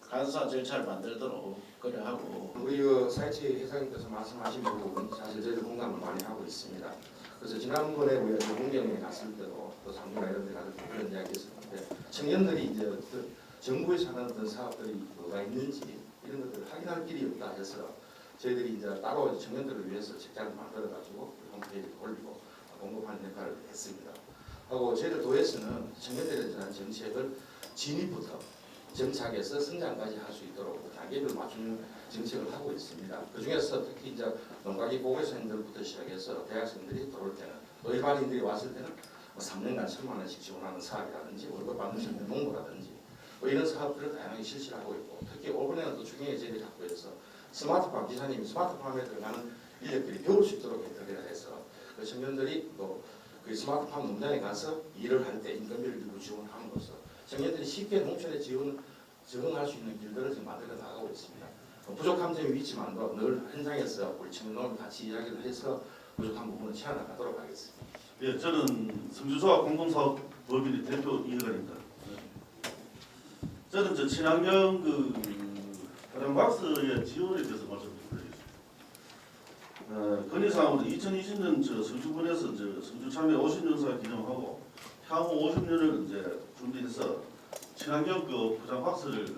C: 간소한 절차를 만들도록 그래 하고.
E: 우리 그 사이치 회장님께서 말씀하신 부분 사실 저희도 공감을 많이 하고 있습니다. 그래서 지난번에 우리가 공경에 갔을 때도 또 상무나 이런 데 가서 그런 이야기 했었는데 청년들이 이제 정부에서 하는 어떤 사업들이 뭐가 있는지 이런 것들을 확인할 길이 없다 해서 저희들이 이제 따로 청년들을 위해서 책자를 만들어 가지고 홈페이지에 올리고 공급하는 역할을 했습니다. 하고 저희들 도에서는 청년들에 대한 정책을 진입부터 정착해서 성장까지 할 수 있도록 단계를 맞추는 정책을 하고 있습니다. 그 중에서 특히 이제 농가기 고교생들부터 시작해서 대학생들이 들어올 때는 또 일반인들이 왔을 때는 3년간 1,000만 원씩 지원하는 사업이라든지 월급 받는 수 있는 농구라든지 뭐 이런 사업들을 다양하게 실시를 하고 있고 특히 올해는 또 중요하게 저희들이 갖고 있어서 스마트팜 기사님이 스마트팜에 들어가는 인력들이 배울 수 있도록 인터뷰를 해서 그 청년들이 또 그 스마트팜 농장에 가서 일을 할 때 인건비를 들고 지원함으로써 청년들이 쉽게 농촌에 적응할 수 있는 길들을 지금 만들어 나가고 있습니다. 부족한 점이 있지만 늘 현장에서 우리 청년들 같이 이야기를 해서 부족한 부분을 채워나가도록 하겠습니다.
H: 예, 저는 성주조합 공동사업 법인의 대표 이해관입니다. 저는 저 친환경 화장박스의 지원에 대해서 말씀드리겠습니다. 건의사항으로 2020년 성주군에서 성주참여 50년사 기념하고 향후 50년을 이제 준비해서 친환경 포장박스를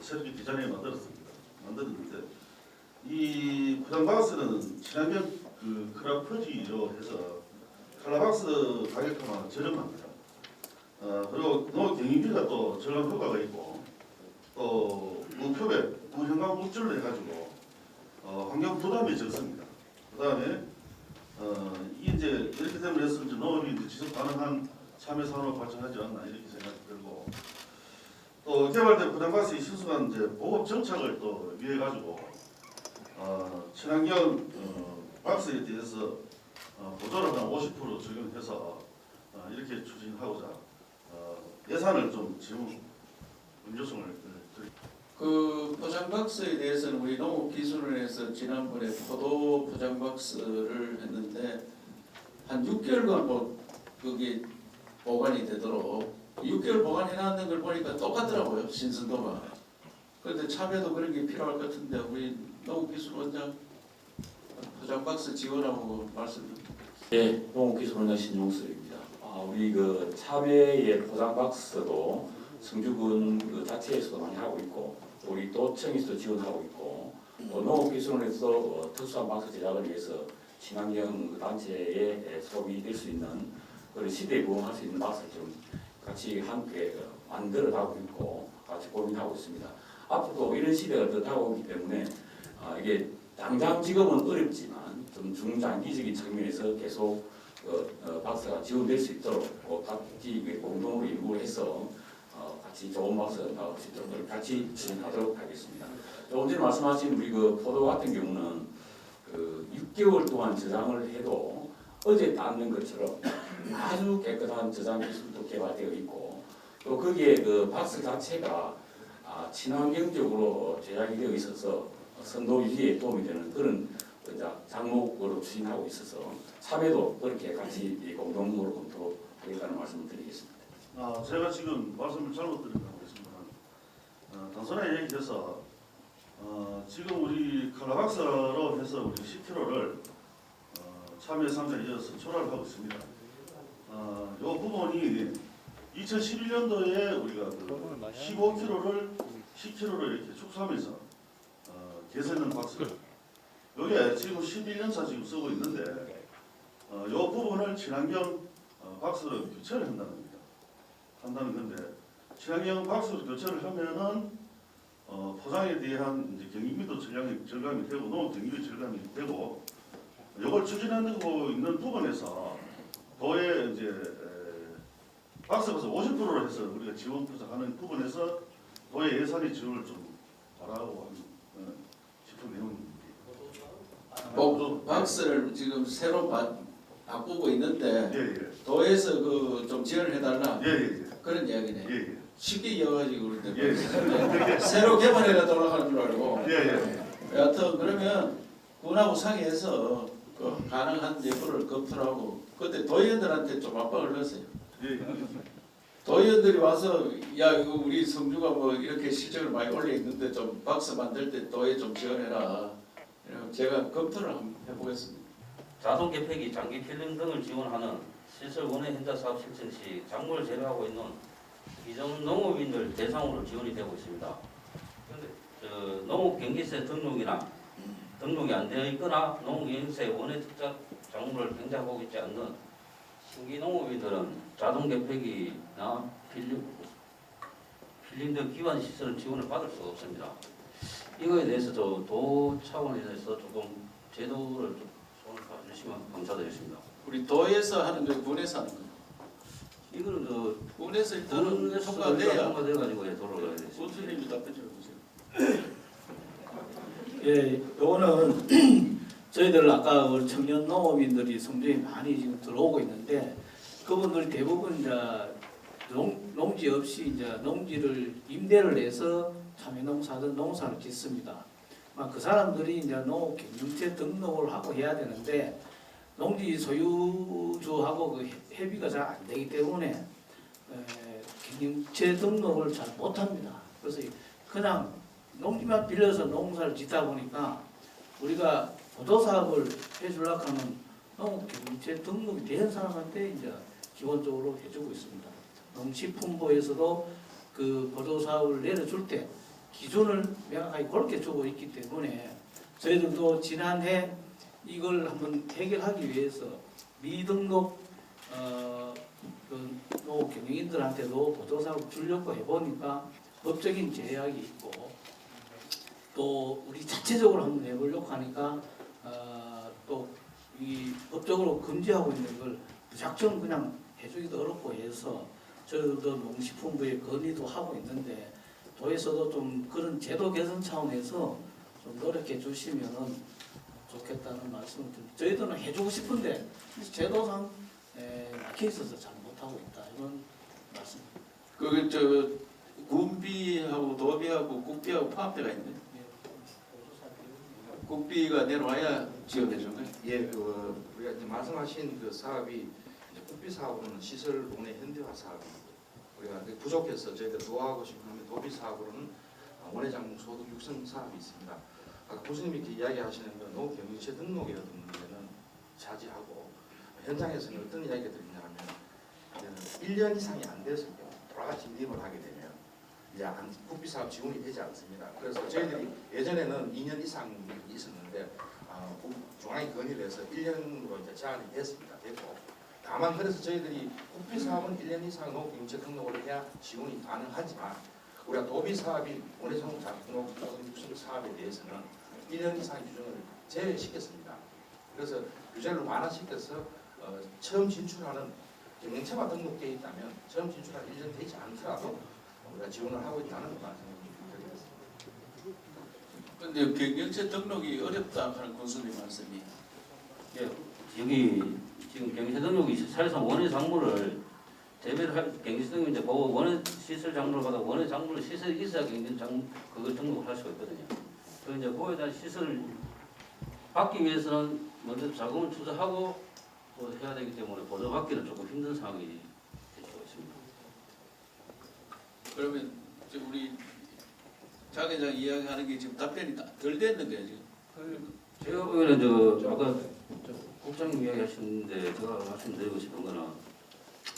H: 새롭게 디자인해 만들었는데 이 포장박스는 친환경 크라프지로 해서 칼라박스 가격보다 저렴합니다. 그리고 농업 경영비가 또 절감 효과가 있고 또 무표백, 무형광 물질로 해가지고 환경 부담이 적습니다. 그다음에 이제 이렇게 되면 해서 이제 농업이 이제 지속 가능한 참여 산업을 발전하지 않나 이렇게 생각이 들고 또 개발된 포장박스의 신속한 이제 보급 정착을 또 위해 가지고 친환경 박스에 대해서 보조를 한 50% 적용해서 이렇게 추진하고자 예산을 좀 지원 요청을 드립니다.
C: 그 포장박스에 대해서는 우리 농업기술원에서 지난번에 포도 포장박스를 했는데 한 6개월간 그게 보관이 되도록 6개월 보관해놨는 걸 보니까 똑같더라고요 신선도가. 그런데 참여도 그런 게 필요할 것 같은데 우리 농업기술원장 포장박스 지원하고 말씀드립니다.
I: 네, 농업기술원장 신용섭입니다. 우리 그 참외의 포장박스도 성주군 그 자체에서도 많이 하고 있고 우리 도청에서도 지원하고 있고 농업기술원에서 특수한 박스 제작을 위해서 친환경 단체에 소비될 수 있는 그런 시대에 부응할 수 있는 박스를 좀 같이 함께 만들어 나가고 있고 같이 고민하고 있습니다. 앞으로도 이런 시대가 더 다가오기 때문에 이게 당장 지금은 어렵지만 좀 중장기적인 측면에서 계속 박스가 지원될 수 있도록 같이 공동으로 연구해서 같이 좋은 박스 나올 수 있도록 같이 진행하도록 하겠습니다. 조금 전에 말씀하신 우리 그 포도 같은 경우는 그 6개월 동안 저장을 해도 어제 땄는 것처럼 아주 깨끗한 저장 기술도 개발되어 있고 또 거기에 그 박스 자체가 친환경적으로 제작이 되어 있어서 선도 유지에 도움이 되는 그런 이제 장목으로 추진하고 있어서 참여도 그렇게 같이 이 공동으로 검토하겠다는 말씀을 드리겠습니다.
H: 제가 지금 말씀을 잘못 드린 것 같습니다. 단순하게 얘기해서 지금 우리 칼라박사로 해서 우리 10km를 참여 상장에 이어서 초라를 하고 있습니다. 이 부분이 2011년도에 우리가 그 15km를 10km를 이렇게 축소하면서 개선된 박스를 이게 지금 11년차 지금 쓰고 있는데 이 부분을 친환경 박스로 교체를 한다는 건데 친환경 박스로 교체를 하면은 포장에 대한 이제 경유비도 절감이 되고 농업 경유비 절감이 되고 이걸 추진하고 있는 부분에서 도의 이제 박스에서 50%로 해서 우리가 지원 부족하는 부분에서 도의 예산의 지원을 좀 바라고 싶은 내용입니다.
C: 박스를 지금 새로 바꾸고 있는데
H: 예예.
C: 도에서 그 좀 지원을 해달라
H: 예예.
C: 그런 이야기네.
H: 예예.
C: 쉽게 이어가지고 그런데
H: 예.
C: 새로 개발해가 돌아가는 줄 알고.
H: 예예.
C: 여하튼 그러면 군하고 상의해서 그 가능한 여부를 검토를 하고 그때 도의원들한테 좀 압박을 넣었어요.
H: 예.
C: 도의원들이 와서 야 이거 우리 성주가 뭐 이렇게 실적을 많이 올려 있는데 좀 박스 만들 때 도에 좀 지원해라. 그래서 제가 검토를 한번 해보겠습니다.
J: 자동 개폐기, 장기 필름 등을 지원하는 시설 원해 현장 사업 실천 시 작물을 재배하고 있는 기존 농업인들 대상으로 지원이 되고 있습니다. 그런데 농업경기세 등록이나 등록이 안 되어 있거나 농업경기세 원해 특작 작물을 경작하고 있지 않는 신규 농업인들은 자동 개폐기나 필름 등 기반 시설 지원을 받을 수가 없습니다. 이거에 대해서 도 차원에서 조금 제도를 좀 손을 봐주시면 감사드리겠습니다.
C: 우리 도에서 하는 거 군에서 하는 거.
J: 이거는
C: 군에서 일단은
J: 군에서
C: 통과돼야
J: 통과돼가지고 도로를 해야 되겠습니다.
C: 군수님이 답변 좀 해보세요.
B: 예, 요거는 저희들 아까 우리 청년 농업인들이 성주에 많이 지금 들어오고 있는데 그분들이 대부분 이제 농지 없이 이제 농지를 임대를 해서 참외농사든 농사를 짓습니다. 그 사람들이 이제 농업경영체 등록을 하고 해야 되는데 농지 소유주하고 그 협의가 잘 안 되기 때문에 경영체 등록을 잘 못합니다. 그래서 그냥 농지만 빌려서 농사를 짓다 보니까 우리가 보조사업을 해주려고 하면 농업경영체 등록이 된 사람한테 이제 기본적으로 해주고 있습니다. 농식품부에서도 그 보조사업을 내려줄 때 기준을 명확하게 그렇게 주고 있기 때문에 저희들도 지난해 이걸 한번 해결하기 위해서 미등록 그 농업경영인들한테도 보조사업을 주려고 해보니까 법적인 제약이 있고 또 우리 자체적으로 한번 해보려고 하니까 또 이 법적으로 금지하고 있는 걸 무작정 그냥 해주기도 어렵고 해서 저희들도 농식품부에 건의도 하고 있는데 도에서도 좀 그런 제도 개선 차원에서 좀 노력해 주시면은 좋겠다는 말씀을 드립니다. 저희들은 해주고 싶은데 제도상 막혀 있어서 잘 못하고 있다 이런 말씀입니다.
C: 그게 저 군비하고 도비하고 국비하고 포함되어 있네. 국비가 내려와야 지원해 주는 거예요.
E: 예, 우리가 이제 말씀하신 그 사업이 이제 국비 사업으로는 시설 원의 현대화 사업입니다. 우리가 부족해서 저희들 도와하고 싶으면 도비 사업으로는 원예 장목 소득 육성 사업이 있습니다. 아까 교수님이 이렇게 이야기하시는 그 농업경영체 등록의 어떤 문제는 차지하고 현장에서는 어떤 이야기가 들리냐면 1년 이상이 안 됐을 경우 돌아가 진입을 하게 되면 이제 국비 사업 지원이 되지 않습니다. 그래서 저희들이 예전에는 2년 이상이 있었는데 중앙에 건의를 해서 1년으로 이제 제한이 됐습니다. 됐고 다만 그래서 저희들이 국비 사업은 1년 이상 농업경영체 등록을 해야 지원이 가능하지만 우리가 도비 사업인 원예장목 작농업 육성 사업에 대해서는 1년 이상 규정을 제외시켰습니다. 그래서 규제를 완화시켜서 처음 진출하는 경영체가 등록되어 있다면 처음 진출한 1년 되지 않더라도 우리가 지원을 하고 있다는 말씀을 드리겠습니다.
C: 근데 경영체 등록이 어렵다 하는 군수님 말씀이.
J: 예, 여기 지금 경제 등록이 사실상 원예 작물을 재배를 할 경제 등록 이제 보고 원예 시설 작물을 받아 원예 작물 시설이 있어야 경제 작물 그걸 등록을 할 수가 있거든요. 그 이제 그에 대한 시설 받기 위해서는 먼저 자금을 투자하고 또 해야 되기 때문에 보조받기는 조금 힘든 상황이 되고 있습니다.
C: 그러면 지금 우리 장 회장 이야기하는 게 지금 답변이 덜 됐는 거예요 지금.
J: 제가 보기에는 아까 국장님 이야기하셨는데 제가 말씀드리고 싶은 거는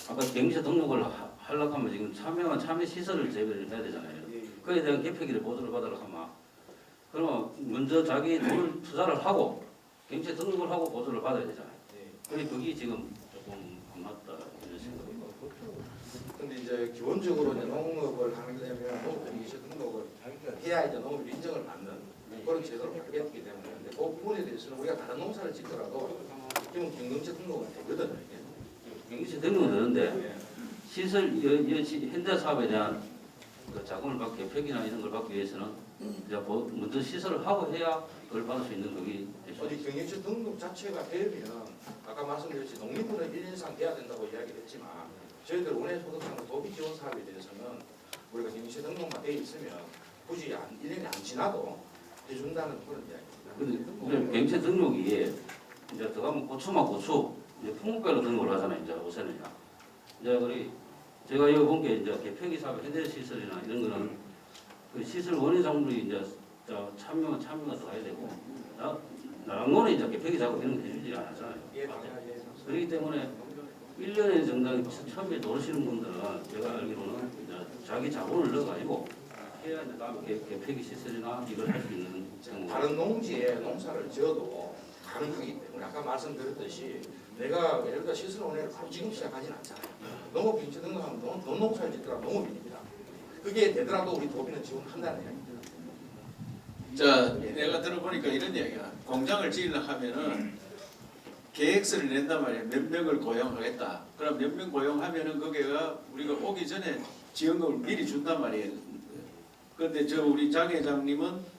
J: 아까 갱세 등록을 하려고 하면 지금 참여 시설을 재배를 해야 되잖아요. 그에 대한 개폐기를 보조를 받으려고 하면 그러면 먼저 자기 돈을 투자를 하고 갱세 등록을 하고 보조를 받아야 되잖아요. 그게 지금 조금 안 맞다 이런 생각입니다.
E: 근데 이제 기본적으로 이제 농업을 하게 되면 농업인식 등록을 해야 이제 농업 인정을 받는 그런 제도를 갖겠기 때문에 근데 그 부분에 대해서는 우리가 다른 농사를 짓더라도 기본 경영체 등록은 되거든요.
J: 갱세 등록은 되는데 시설 현대 사업에 대한 그 자금을 받기 개폐기나 이런 걸 받기 위해서는 이제 먼저 시설을 하고 해야 그걸 받을 수 있는 그게
E: 어디 경영체 등록 자체가 되면 아까 말씀드렸지 농민분은 1년 이상 돼야 된다고 이야기를 했지만 저희들 원예소득상 도비 지원 사업에 대해서는 우리가 경영체 등록만 돼 있으면 굳이 1년이 안 지나도 해준다는 그런 이야기입니다.
J: 근데 갱세 등록이 이제 들어가면 고추만 고추 이제 품목별로 등록을 하잖아요. 이제 요새는요. 이제 우리 제가 여기 본 게 이제 개폐기 사업 현대 시설이나 이런 거는 그 시설 원예 작물이 이제 참여가 들어가야 되고 나란 거는 이제 개폐기 작업 이런 거 해주지 않았잖아요. 그렇기 때문에 1년에 정당 처음에 노르시는 분들은 제가 알기로는 이제 자기 자본을 넣어가지고 해야 이제 다음에 개폐기 시설이나 이걸 할 수 있는 경우.
E: 다른 농지에 농사를 지어도 가능하기 때문에 아까 말씀드렸듯이 내가 예를 들어 시설원회를 바로 지금 시작하진 않잖아요. 농업 경제 등록하면 농사를 짓더라 농업인입니다. 그게 되더라도 우리 도비는 지원한다는 얘기입니다.
C: 자, 내가 들어보니까 이런 이야기야. 공장을 지으려 하면은 계획서를 낸단 말이야. 몇 명을 고용하겠다. 그럼 몇 명 고용하면은 거기가 우리가 오기 전에 지원금을 미리 준단 말이에요. 그런데 저 우리 장 회장님은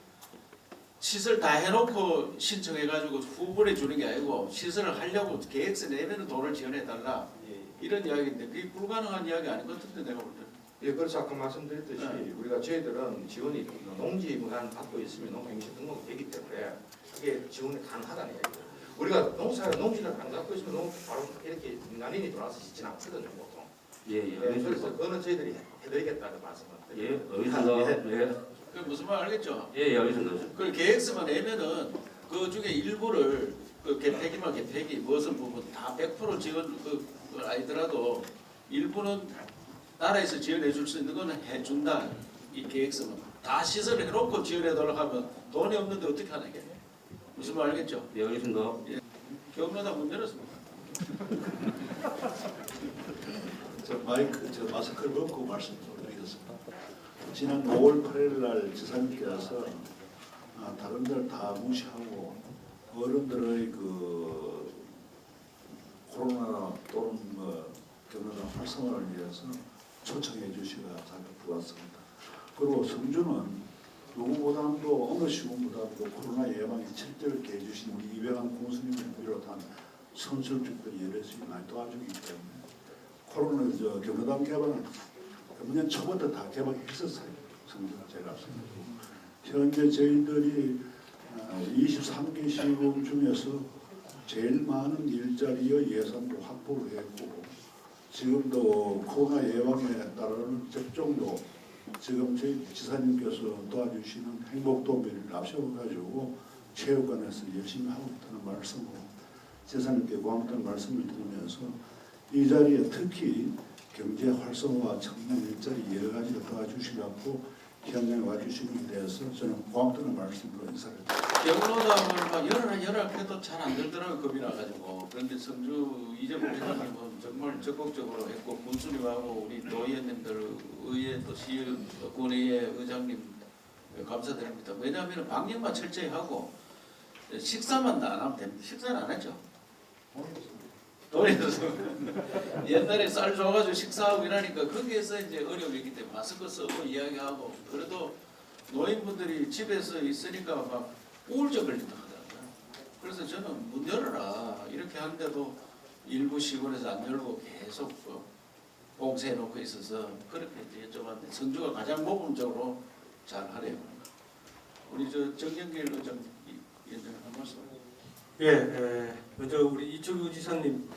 C: 시설 다 해놓고 신청해가지고 후보에 주는 게 아니고 시설을 하려고 계획서 내면은 돈을 지원해달라. 이런 이야기인데 그게 불가능한 이야기 아닌 것 같은데 내가 볼 때는.
E: 예, 그래서 아까 말씀드렸듯이 우리가 저희들은 지원이 농지 문안 받고 있으면 농경시 등록이 되기 때문에 그게 지원이 가능하다는 얘기죠. 우리가 농지를 안 갖고 있으면 바로 이렇게 민간인이 들어와서 짓지는 않거든요, 보통.
J: 예.
E: 그래서 그거는 저희들이 해드리겠다는 말씀을
J: 알겠습니다. 예.
C: 그 무슨 말 알겠죠?
J: 예, 알겠습니다.
C: 그 계획서만 내면은 그 중에 일부를 그 개폐기만 개폐기 무슨 부분 다 100% 지원 그 아니더라도 일부는 나라에서 지원해 줄 수 있는 거는 해준다. 이 계획서만 다 시설을 해놓고 지원해달라고 하면 돈이 없는데 어떻게 하나 이게 무슨 말 알겠죠?
J: 예, 알겠습니다.
C: 경로다 문 열었습니다.
K: 마스크를 벗고 말씀을 드리겠습니다. 지난 5월 8일 날 지사님께서 다른 데를 다 무시하고 어른들의 그 코로나 또는 경로당 활성화를 위해서 초청해 주시가 자주 들어왔습니다. 그리고 성주는 누구보다도 어느 시군보다도 코로나 예방에 철저하게 해주신 우리 이병환 공수님을 비롯한 선술직들이 여럿이 많이 도와주기 때문에 코로나 경로당 개발은 금년 초부터 다 개발했었어요. 성주가 제가 생각하고 현재 저희들이 23개 시군 중에서 제일 많은 일자리의 예산도 확보를 했고 지금도 코로나 예방에 따르는 접종도 지금 저희 지사님께서 도와주시는 행복도비를 앞세워가지고 체육관에서 열심히 하고 있다는 말씀으로 지사님께 고맙다는 말씀을 드리면서 이 자리에 특히 경제 활성화, 청년 일자리 여러 가지를 도와주시려고 현장에 와주시는 데 대해서 저는 고맙다는 말씀으로 인사를 드립니다.
C: 경로당을 막 열어라 해도 잘 안 들더라고요. 겁이 나가지고. 그런데 성주 이재복 회장님은 정말 적극적으로 했고 군수님하고 우리 도의원님들 의회 또 시의원의 의장님 감사드립니다. 왜냐하면 방역만 철저히 하고 식사만 안 하면 됩니다. 식사는 안 했죠. 돈이 없어서 옛날에 쌀 줘가지고 식사하고 이러니까 거기에서 이제 어려움이 있기 때문에 마스크 쓰고 이야기하고 그래도 노인분들이 집에서 있으니까 막 우울증 걸린다 하더라고요. 그래서 저는 문 열어라 이렇게 하는데도 일부 시군에서 안 열고 계속 봉쇄해 놓고 있어서 그렇게 이제 여쭤봤는데 성주가 가장 모범적으로 잘 하래요. 우리 저 정경길 의장 위원장 한 말씀.
L: 먼저 우리 이철규 지사님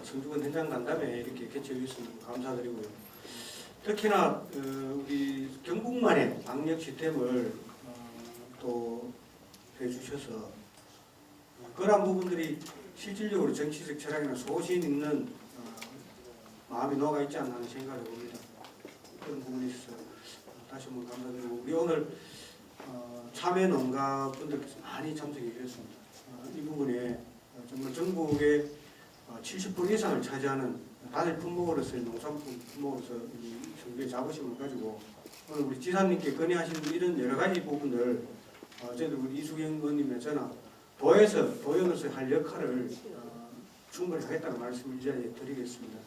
L: 성주군 현장 간담회 이렇게 개최해 주셔서 감사드리고요. 특히나 우리 경북만의 방역 시스템을 또 해주셔서 그러한 부분들이 실질적으로 정치적 철학이나 소신 있는 마음이 녹아 있지 않나 하는 생각을 해봅니다. 그런 부분에 있어서 다시 한번 감사드리고 우리 오늘 참여 농가분들께서 많이 참석해 주셨습니다. 이 부분에 정말 전국의 70% 이상을 차지하는 단일 품목으로서의 농산품 품목으로서 이 정부의 자부심을 가지고 오늘 우리 지사님께 건의하신 이런 여러 가지 부분들 저희들 우리 이수경 의원님의 저나 도에서 할 역할을 충분히 하겠다는 말씀을 이 자리에 드리겠습니다.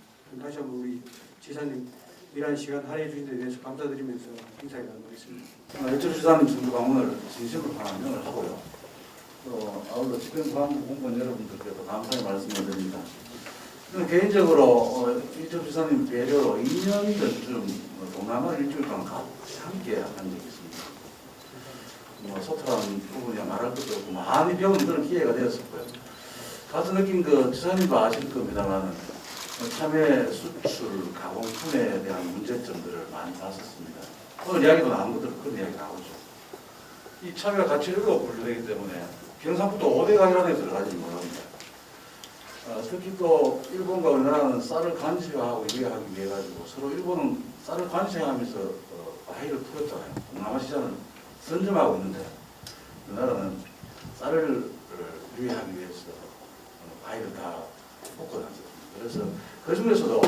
L: 다시 한번 우리 지사님 이러한 시간 할애해 주신 데 대해서 감사드리면서 인사에 나누겠습니다.
A: 이철 지사님 전주 방문을 진심으로 환영을 하고요. 또 아울러 집행사무 공무원 여러분들께도 감사의 말씀을 드립니다. 저는 개인적으로 이철 지사님 배려로 2년 전쯤 동남아를 일주일 동안 같이 함께 한 적이 있습니다. 소탈한 부분이야 말할 것도 없고 많이 배우는 그런 기회가 되었었고요. 가서 느낀 지사님도 아실 겁니다만 참외 수출 가공품에 대한 문제점들을 많이 봤었습니다. 오늘 이야기도 나온 것들은 그런 이야기 나오죠. 이 참외가 가치류로 분류되기 때문에 경상북도 5대 가게라는 데서 들어가지 못합니다. 특히 또 일본과 우리나라는 쌀을 관세화하고 이해하기 위해 가지고 서로 일본은 쌀을 관세하면서 과일을 풀었잖아요. 동남아 시장을 선점하고 있는데 우리나라는 쌀을 유의하기 위해서 과일을 다 묶어놨습니다. 그래서 그 중에서도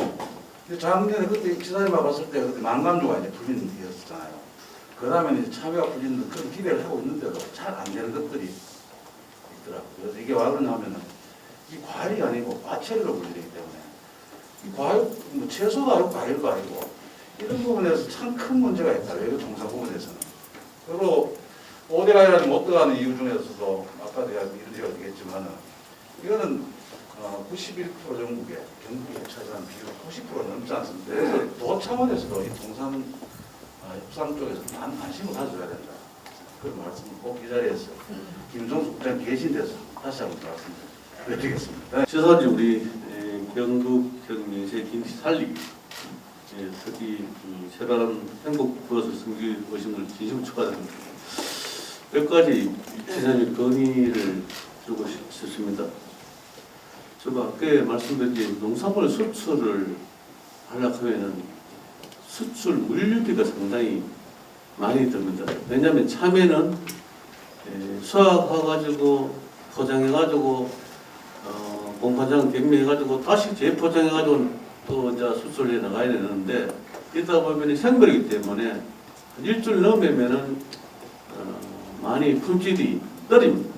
A: 작년에 그때 지사님하고 봤을 때 그때 망감주가 이제 풀리는데였었잖아요. 그 다음에 이제 참외가 풀리는 그런 기대를 하고 있는데도 잘 안 되는 것들이 있더라고요. 그래서 이게 왜 그러냐면은 이 과일이 아니고 과채류로 분류되기 때문에 이 과일, 채소도 아니고 과일도 아니고 이런 부분에서 참 큰 문제가 있다. 외교 통상 부분에서는. 그리고 5대 과일이 못 들어가는 이유 중에서도 아까 내가 이런 얘기가 되겠지만은 이거는 91% 전국에 경북에 차지하는 비율 90%가 넘지 않습니다. 그래서 도 차원에서도 이 동산 협상 쪽에서 관심을 가져야 된다. 그런 말씀을 꼭 이 자리에서 김종수 국장 계신 데서 다시 한번 말씀드리겠습니다.
M: 지사님 우리 경북 경민세 김치 살리기 특히 새로운 행복 버스 승기 오신 걸 진심으로 축하드립니다. 몇 가지 지사님 건의를 주고 싶습니다. 제가 아까 말씀드린 농산물 수출을 하려고 하면은 수출 물류비가 상당히 많이 듭니다. 왜냐하면 참외는 수확해가지고 포장해가지고 공판장 경매해가지고 다시 재포장해가지고 또 이제 수출해 나가야 되는데 이러다 보면 생물이기 때문에 일주일 넘으면은 많이 품질이 떨어집니다.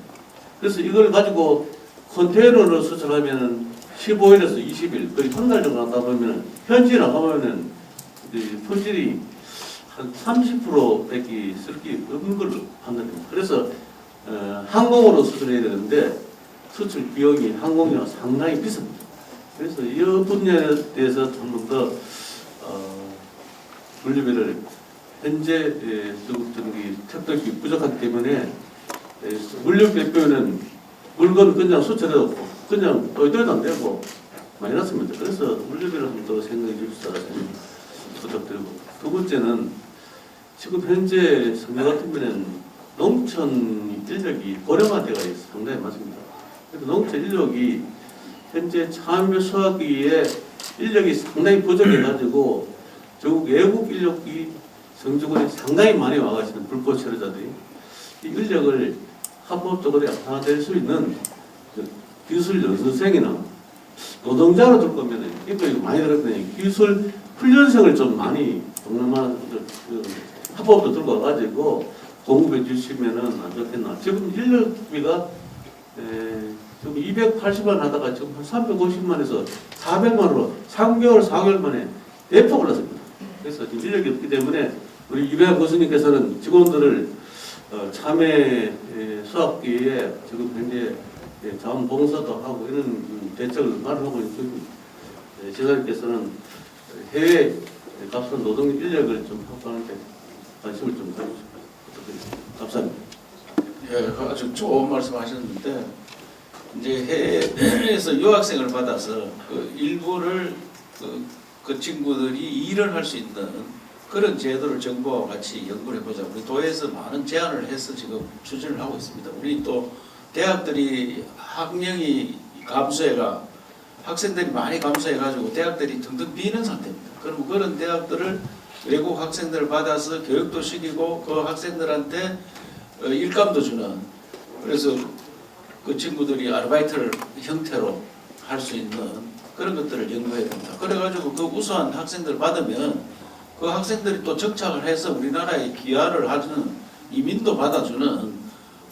M: 그래서 이걸 가지고 컨테이너로 수출하면은 15일에서 20일, 거의 한 달 정도 하다 보면은 현지에 나가면은 품질이 한 30%밖에 쓸 게 없는 걸로 판단됩니다. 그래서 항공으로 수출해야 되는데 수출 비용이 항공료가 상당히 비쌉니다. 그래서 이 분야에 대해서 한 번 더 물류비를 현재 택배비 부족하기 때문에 물류비 빼면 물건 그냥 수출해도 그냥 또이도 안 되고 많이 났습니다. 그래서 물류비를 한 번 더 생각해 주시다 부탁드리고, 두 번째는 지금 현재 성내 같은 경우는 농촌 인력이 고령화되어 있어 상당히 많습니다. 그래서 농촌 인력이 현재 참외 수확기에 인력이 상당히 부족해가지고 전국 외국 인력이 성주군에 상당히 많이 와가시는 불꽃 체류자들이 이 인력을 합법적으로 양성화될 수 있는 기술 연수생이나 노동자로 둘 거면 이거 많이 들었더니 기술 훈련생을 좀 많이 동남아 합법도 들고 와가지고 공급해 주시면은 안 좋겠나. 지금 인력비가 지금 280만 하다가 지금 한 350만에서 400만으로 3개월, 4개월 만에 대폭 올랐습니다. 그래서 지금 인력이 없기 때문에 우리 이배학 교수님께서는 직원들을 참외 수학기에 지금 현재 자원봉사도 하고 이런 대책을 마련하고 있습니다. 지사님께서는 해외 값싼 노동 인력을 좀 확보하는 데 관심을 좀 가지고 싶습니다. 감사합니다.
C: 예, 아주 좋은 말씀하셨는데 이제 해외에서 유학생을 받아서 그 일부를 그 친구들이 일을 할 수 있는 그런 제도를 정부와 같이 연구를 해보자. 우리 도에서 많은 제안을 해서 지금 추진을 하고 있습니다. 우리 또 대학들이 학령이 감소해가 학생들이 많이 감소해가지고 대학들이 텅텅 비는 상태입니다. 그럼 그런 대학들을 외국 학생들을 받아서 교육도 시키고 그 학생들한테 일감도 주는, 그래서 그 친구들이 아르바이트를 형태로 할 수 있는 그런 것들을 연구해야 됩니다. 그래가지고 그 우수한 학생들 받으면 그 학생들이 또 정착을 해서 우리나라에 귀화를 하는, 이민도 받아주는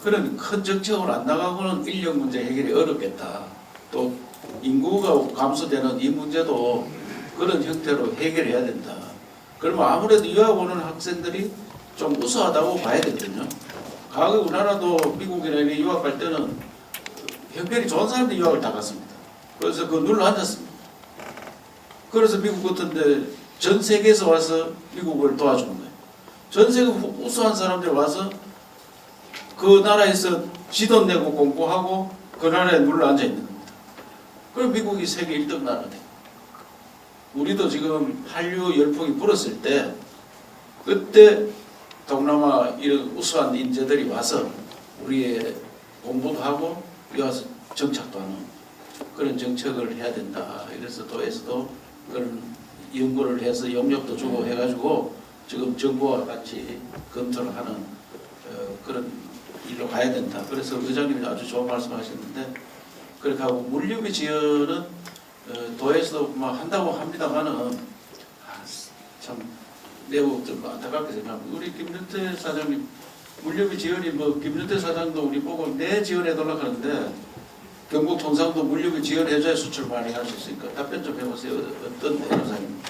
C: 그런 큰 정책으로 안 나가고는 인력 문제 해결이 어렵겠다. 또 인구가 감소되는 이 문제도 그런 형태로 해결해야 된다. 그러면 아무래도 유학 오는 학생들이 좀 우수하다고 봐야 되거든요. 과거 우리나라도 미국이나 유학 갈 때는 형편이 좋은 사람들이 유학을 다 갔습니다. 그래서 그 눌러 앉았습니다. 그래서 미국 같은데 전 세계에서 와서 미국을 도와주는 거예요. 전 세계 우수한 사람들이 와서 그 나라에서 지도 내고 공부하고 그 나라에 눌러 앉아 있는 겁니다. 그럼 미국이 세계 1등 나라가 돼요. 우리도 지금 한류 열풍이 불었을 때 그때 동남아 이런 우수한 인재들이 와서 우리의 공부도 하고 여기 와서 정착도 하는 그런 정책을 해야 된다. 이래서 도에서도 그런 연구를 해서 영역도 주고 해가지고 지금 정부와 같이 검토를 하는 그런 일로 가야 된다. 그래서 의장님이 아주 좋은 말씀하셨는데, 그렇게 하고 물류비 지원은 도에서도 막 한다고 합니다만은 참 매우 좀 안타깝게 생각합니다. 우리 김윤태 사장님 물류비 지원이 뭐 김윤태 사장도 우리 보고 내 지원해달라고 하는데 경북통상도 물류비 지원해줘야 수출 많이 할 수 있으니까 답변 좀 해보세요. 어떤 변호사님?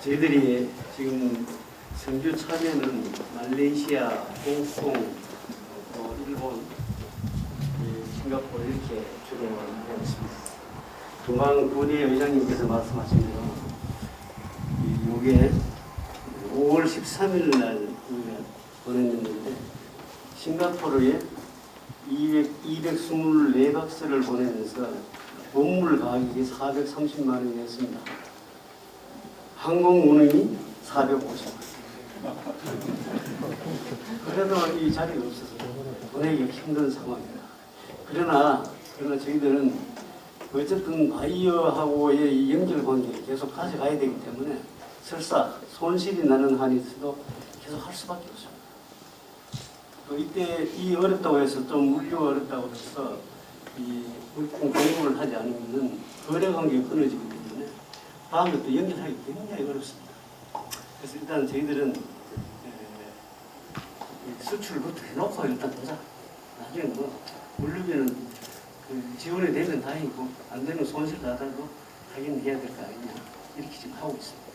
N: 저희들이 지금 성주 참여는 말레이시아, 홍콩, 일본, 싱가포르 이렇게 주로 하고 있습니다. 금방 부대 의장님께서 말씀하신 대로 이게 5월 13일 날 보냈는데 싱가포르에 224박스를 보내면서 본물 가격이 430만 원이었습니다. 항공 운임이 450만 원. 그래도 이 자리가 없어서 보내기 힘든 상황입니다. 그러나 저희들은 어쨌든 바이어하고의 연결 관계를 계속 가져가야 되기 때문에 설사 손실이 나는 한이 있어도 계속 할 수밖에 없습니다. 또 이때 이 어렵다고 해서 좀 물류가 어렵다고 해서 이 공부를 하지 않으면 거래 관계가 끊어지기 때문에 다음 것도 연결하기 굉장히 어렵습니다. 그래서 일단 저희들은 수출부터 해놓고 일단 보자. 나중에 뭐 물류비는 지원이 되면 다행이고 안 되면 손실 나더라도 하긴 해야 될 거 아니냐 이렇게 지금 하고 있습니다.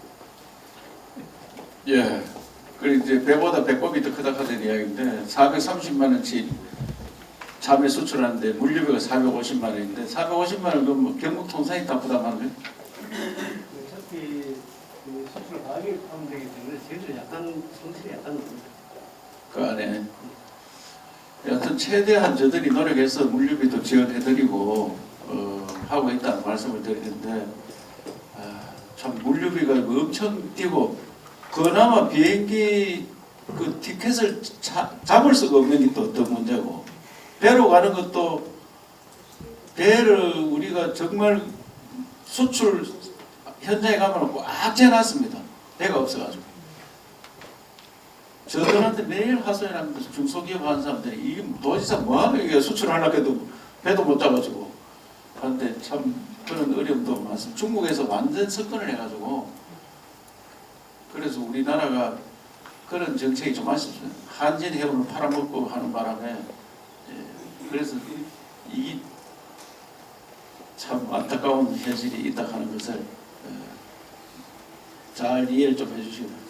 C: 예. 그리고 이제 배보다 배꼽이 더 크다 하는 이야기인데 430만 원치 참외 수출하는데 물류비가 450만 원인데 450만 원 그럼 뭐 경북통상이 다 부담하는 거예요?
N: 어차피 수출 가격이 하면 되기 때문에 저희도 약간 손실이 약간 납니다.
C: 그 안에 여하튼 최대한 저들이 노력해서 물류비도 지원해드리고 하고 있다는 말씀을 드리는데 참 물류비가 엄청 뛰고 그나마 비행기 그 티켓을 잡을 수가 없는 게 또 어떤 문제고, 배로 가는 것도 배를 우리가 정말 수출 현장에 가면 꽉 채워놨습니다. 배가 없어가지고. 저들한테 매일 하소연합니다. 중소기업 하는 사람들이 이게 도지사 뭐하러 이게 수출하려고 해도 배도 못 잡아주고 그런데 참 그런 어려움도 많습니다. 중국에서 완전 석권을 해가지고 그래서 우리나라가 그런 정책이 좀 아쉽습니다. 한진 해운을 팔아먹고 하는 바람에 그래서 이게 참 안타까운 현실이 있다 하는 것을 잘 이해를 좀 해주시기 바랍니다.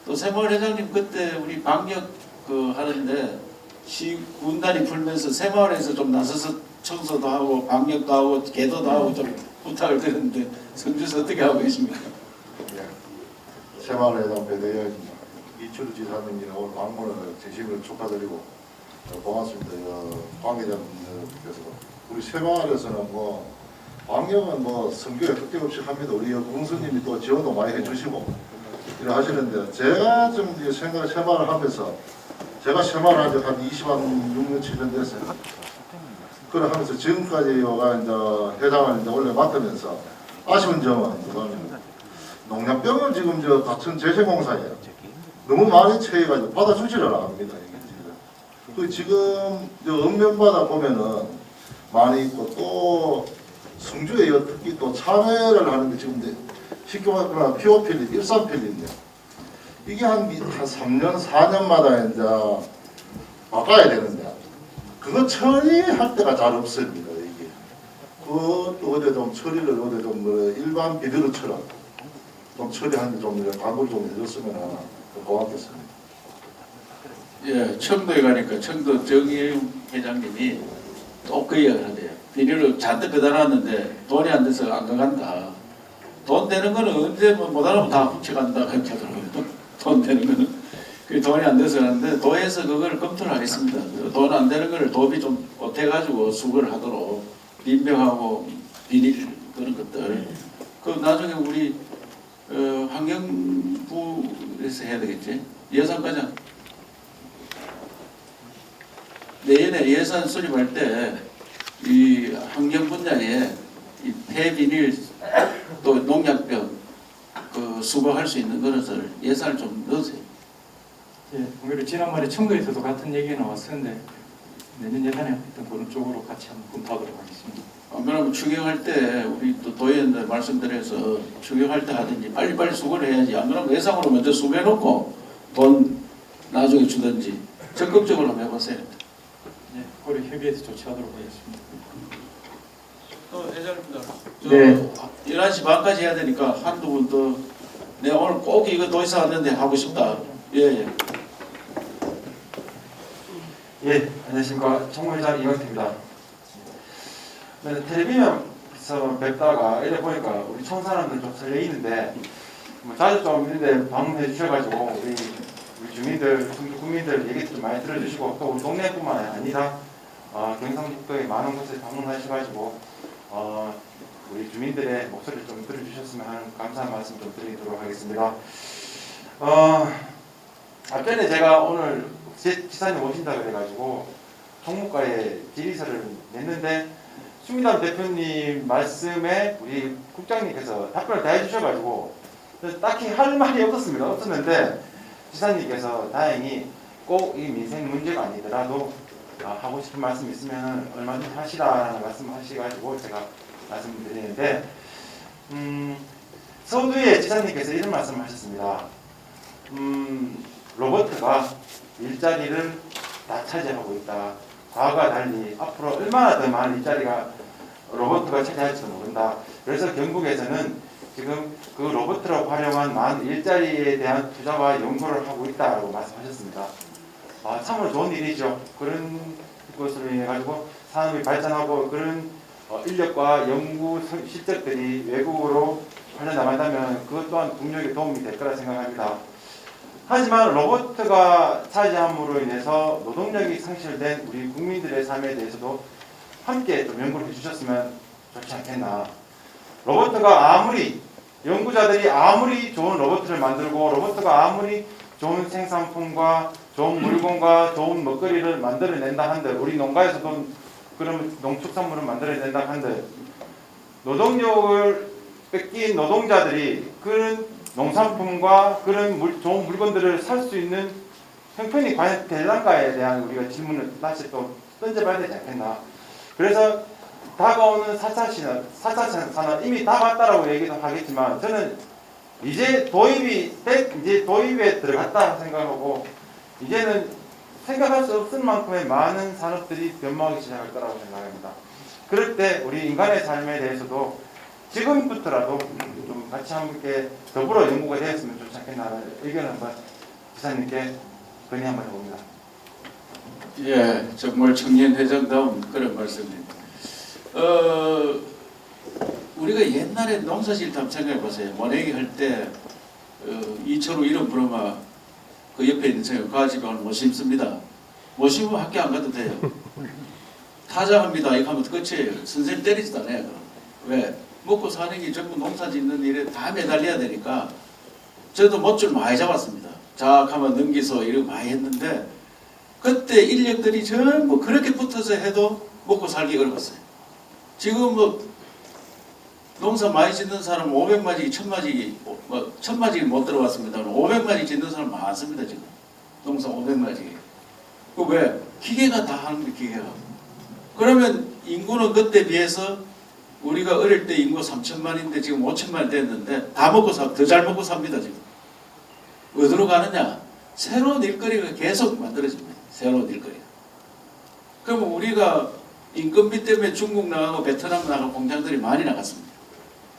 C: 또 새마을 회장님 그때 우리 방역 하는데 시 군단이 풀면서 새마을에서 좀 나서서 청소도 하고 방역도 하고 개도도 하고 좀 부탁을 드렸는데 성주에서 어떻게 하고 계십니까?
O: 새마을회장 배대현 이철우 지사님이 오늘 방문을 진심으로 축하드리고 고맙습니다. 관계자분들께서 우리 새마을에서는 뭐 방역은 뭐 성교에 끄떡없이 합니다. 우리 공수님이 또 지원도 많이 해주시고 이래 하시는데 제가 좀 이제 생각 새마을 하면서 제가 새마을 한지 한 26년 7년 됐어요. 그래 하면서 지금까지 요가 이제 회장을 이제 원래 맡으면서 아쉬운 점은 뭐냐면 농약병은 지금 저 같은 재생공사예요. 너무 많이 채해가지고 받아주지를 않습니다. 그 지금 읍면바다 보면은 많이 있고 또 성주에 특히 또 참외를 하는 게 지금 쉽게 말하면 피오필린, 일산필린데 이게 한 3년, 4년마다 이제 바꿔야 되는데 그거 처리할 때가 잘 없습니다. 이게 그것도 어디 좀 처리를 어디 좀 일반 비료처럼 좀 처리하는 좀 광고를 좀 해줬으면 고맙겠습니다.
C: 예, 청도에 가니까 청도 정의용 회장님이 또 그 이야기를 하대요. 비닐을 잔뜩 거다 놨는데 돈이 안 돼서 안 가간다. 돈 되는 거는 언제 못 알아보면 다 훔쳐간다 그렇게 하더라고요. 돈 되는 거는. 그 돈이 안 돼서 하는데 도에서 그걸 검토를 하겠습니다. 돈 안 되는 거를 도비 좀 보태가지고 수거를 하도록 민병하고 비닐 그런 것들. 그 나중에 우리 환경부에서 해야 되겠지. 예산과장. 내년에 예산 수립할 때 이 환경 분야에 이 폐비닐 또 농약병 그 수거할 수 있는 것을 예산을 좀 넣으세요.
P: 예, 오히려 지난번에 청도에서도 같은 얘기가 나왔었는데 내년 예산에 하여튼 그런 쪽으로 같이 한번 검토하도록 하겠습니다.
C: 그러면 추경할 때 우리 또 도의원들 말씀드려서 추경할 때 하든지 빨리빨리 수거를 해야지. 안 그러면 예상으로 먼저 수거해놓고 돈 나중에 주든지 적극적으로 한번 해보세요.
P: 예, 고려 협의해서 조치하도록 하겠습니다.
C: 회장님들,
P: 네.
C: 11시 반까지 해야 되니까 한두 분 더 내가 오늘 꼭 이거 도의사 왔는데 하고 싶다. 예.
Q: 예, 안녕하십니까. 총무회장 이광태입니다. 텔레비전에서 뵙다가 이래 보니까 우리 총사람들 좀 설레이는데 뭐 자주 좀 이런데 방문해 주셔가지고 우리 주민들, 충주 국민들 얘기 좀 많이 들어주시고 또 우리 동네뿐만 아니라 경상북도의 많은 곳에 방문하셔가지고 우리 주민들의 목소리를 좀 들어주셨으면 하는 감사한 말씀 좀 드리도록 하겠습니다. 앞전에 제가 오늘 지사님 오신다 그래가지고 총무과에 질의서를 냈는데 수민남 대표님 말씀에 우리 국장님께서 답변을 다 해주셔가지고 딱히 할 말이 없었는데 지사님께서 다행히 꼭 이 민생 문제가 아니더라도 하고 싶은 말씀 있으면 얼마든지 하시라는 말씀하셔가지고 제가 말씀드리는데 서두에 지사님께서 이런 말씀을 하셨습니다. 로봇가 일자리를 다 차지하고 있다. 과거와 달리 앞으로 얼마나 더 많은 일자리가 로봇가 차지할지도 모른다. 그래서 경북에서는 지금 그 로봇을 활용한 많은 일자리에 대한 투자와 연구를 하고 있다고 말씀하셨습니다. 참으로 좋은 일이죠. 그런 것으로 인해 가지고 산업이 발전하고 그런 인력과 연구 실적들이 외국으로 팔려나간다면 그것 또한 국력에 도움이 될 거라 생각합니다. 하지만 로봇가 차지함으로 인해서 노동력이 상실된 우리 국민들의 삶에 대해서도 함께 좀 연구를 해주셨으면 좋지 않겠나. 로봇가 아무리 연구자들이 아무리 좋은 로봇을 만들고 로봇가 아무리 좋은 생산품과 좋은 물건과 좋은 먹거리를 만들어낸다 한들 우리 농가에서도 그런 농축산물을 만들어낸다 한들 노동력을 뺏긴 노동자들이 그런 농산품과 그런 좋은 물건들을 살 수 있는 형편이 과연 될란가에 대한 우리가 질문을 다시 또 던져봐야 되지 않겠나. 그래서 다가오는 4차 산업 이미 다 왔다라고 얘기도 하겠지만 저는 이제 도입에 들어갔다 생각하고 이제는 생각할 수 없을 만큼의 많은 산업들이 변모하기 시작할 거라고 생각합니다. 그럴 때 우리 인간의 삶에 대해서도 지금부터라도 좀 같이 함께 더불어 연구가 되었으면 좋지 않겠나라는 의견을 한번 지사님께 건의 한번 해봅니다.
C: 예, 정말 청년 회장다운 그런 말씀입니다. 우리가 옛날에 농사질 때 한번 생각해 보세요. 모내기 할 때 이철우 이름 부르면 그 옆에 있는 친구가 가지고 못 심습니다. 모시면 학교 안 가도 돼요. 타자합니다. 이거 하면 끝이에요. 선생님 때리지도 않아요. 왜? 먹고 사는 게 전부 농사 짓는 일에 다 매달려야 되니까 저도 못줄 많이 잡았습니다. 자학하면 넘기서 이런 거 많이 했는데 그때 인력들이 전부 그렇게 붙어서 해도 먹고 살기 어려웠어요. 지금 뭐 농사 많이 짓는 사람 500마지, 1000마지, 뭐 1000마지 못 들어왔습니다. 500마지 짓는 사람 많습니다. 지금 농사 500마지. 그 왜? 기계가 다 하는 거예요. 기계가. 그러면 인구는 그때 비해서 우리가 어릴 때 인구 3천만인데 지금 5천만 됐는데 다 먹고 더 잘 먹고 삽니다. 지금. 어디로 가느냐? 새로운 일거리가 계속 만들어집니다. 새로운 일거리가. 그러면 우리가 인건비 때문에 중국 나가고 베트남 나가고 공장들이 많이 나갔습니다.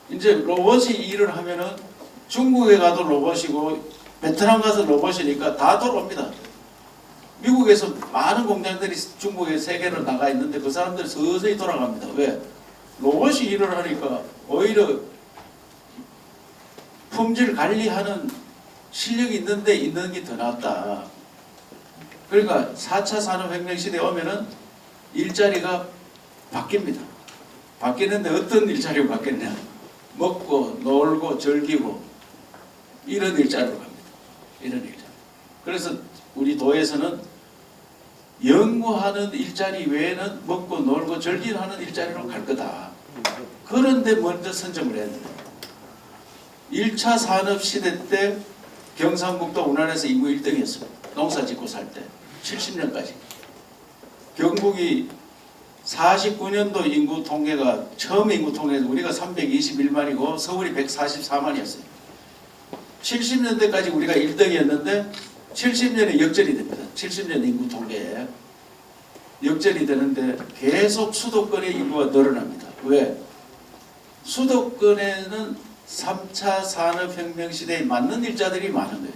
C: 이제 로봇이 일을 하면은 중국에 가도 로봇이고 베트남 가서 로봇이니까 다 돌아옵니다. 미국에서 많은 공장들이 중국에 세계로 나가 있는데 그 사람들이 서서히 돌아갑니다. 왜? 로봇이 일을 하니까 오히려 품질 관리하는 실력이 있는데 있는 게 더 낫다. 그러니까 4차 산업혁명 시대에 오면은 일자리가 바뀝니다. 바뀌는데 어떤 일자리가 바뀌느냐? 먹고 놀고 즐기고 이런 일자리로 갑니다. 이런 일자리. 그래서 우리 도에서는 연구하는 일자리 외에는 먹고 놀고 즐기는 일자리로 갈 거다. 그런데 먼저 선점을 해야 됩니다. 1차 산업시대 때 경상북도 운안에서 인구 1등이었습니다. 농사 짓고 살 때 70년까지. 경북이 49년도 인구 통계가 처음 인구 통계에서 우리가 321만이고 서울이 144만이었어요. 70년대까지 우리가 1등이었는데 70년에 역전이 됩니다. 70년 인구 통계에 역전이 되는데 계속 수도권의 인구가 늘어납니다. 왜? 수도권에는 3차 산업혁명 시대에 맞는 일자들이 많은 거예요.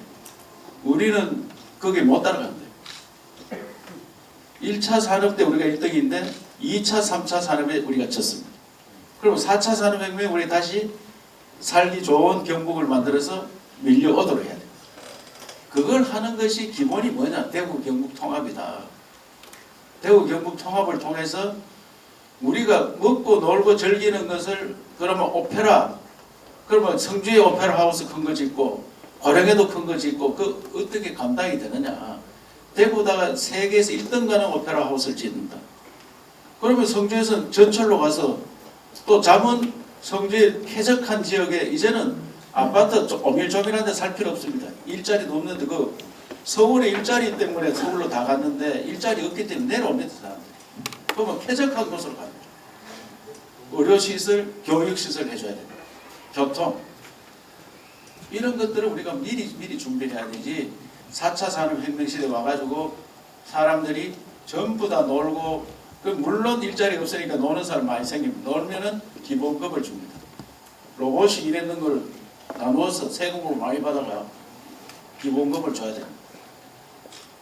C: 우리는 거기에 못 따라간 거예요. 1차 산업 때 우리가 1등인데 2차, 3차 산업에 우리가 졌습니다. 그리고 4차 산업혁명에 우리 다시 살기 좋은 경북을 만들어서 밀려오도록 해야 돼요. 그걸 하는 것이 기본이 뭐냐? 대구 경북 통합이다. 대구 경북 통합을 통해서 우리가 먹고 놀고 즐기는 것을 그러면 오페라, 그러면 성주에 오페라 하우스 큰 거 짓고 고령에도 큰 거 짓고 그 어떻게 감당이 되느냐? 대구다가 세계에서 1등 가는 오페라 하우스를 짓는다. 그러면 성주에서 전철로 가서 또 잠은 성주의 쾌적한 지역에 이제는 아파트 오밀조밀한 데 살 필요 없습니다. 일자리도 없는데 그 서울에 일자리 때문에 서울로 다 갔는데 일자리 없기 때문에 내려옵니다. 사람들이. 그러면 쾌적한 곳으로 갑니다. 의료시설, 교육시설 해줘야 됩니다. 교통. 이런 것들을 우리가 미리 준비해야 되지 4차 산업혁명 시대에 와가지고 사람들이 전부 다 놀고 물론 일자리가 없으니까 노는 사람 많이 생깁니다. 놀면은 기본급을 줍니다. 로봇이 일했는 걸 나누어서 세금을 많이 받아가 기본급을 줘야 됩니다.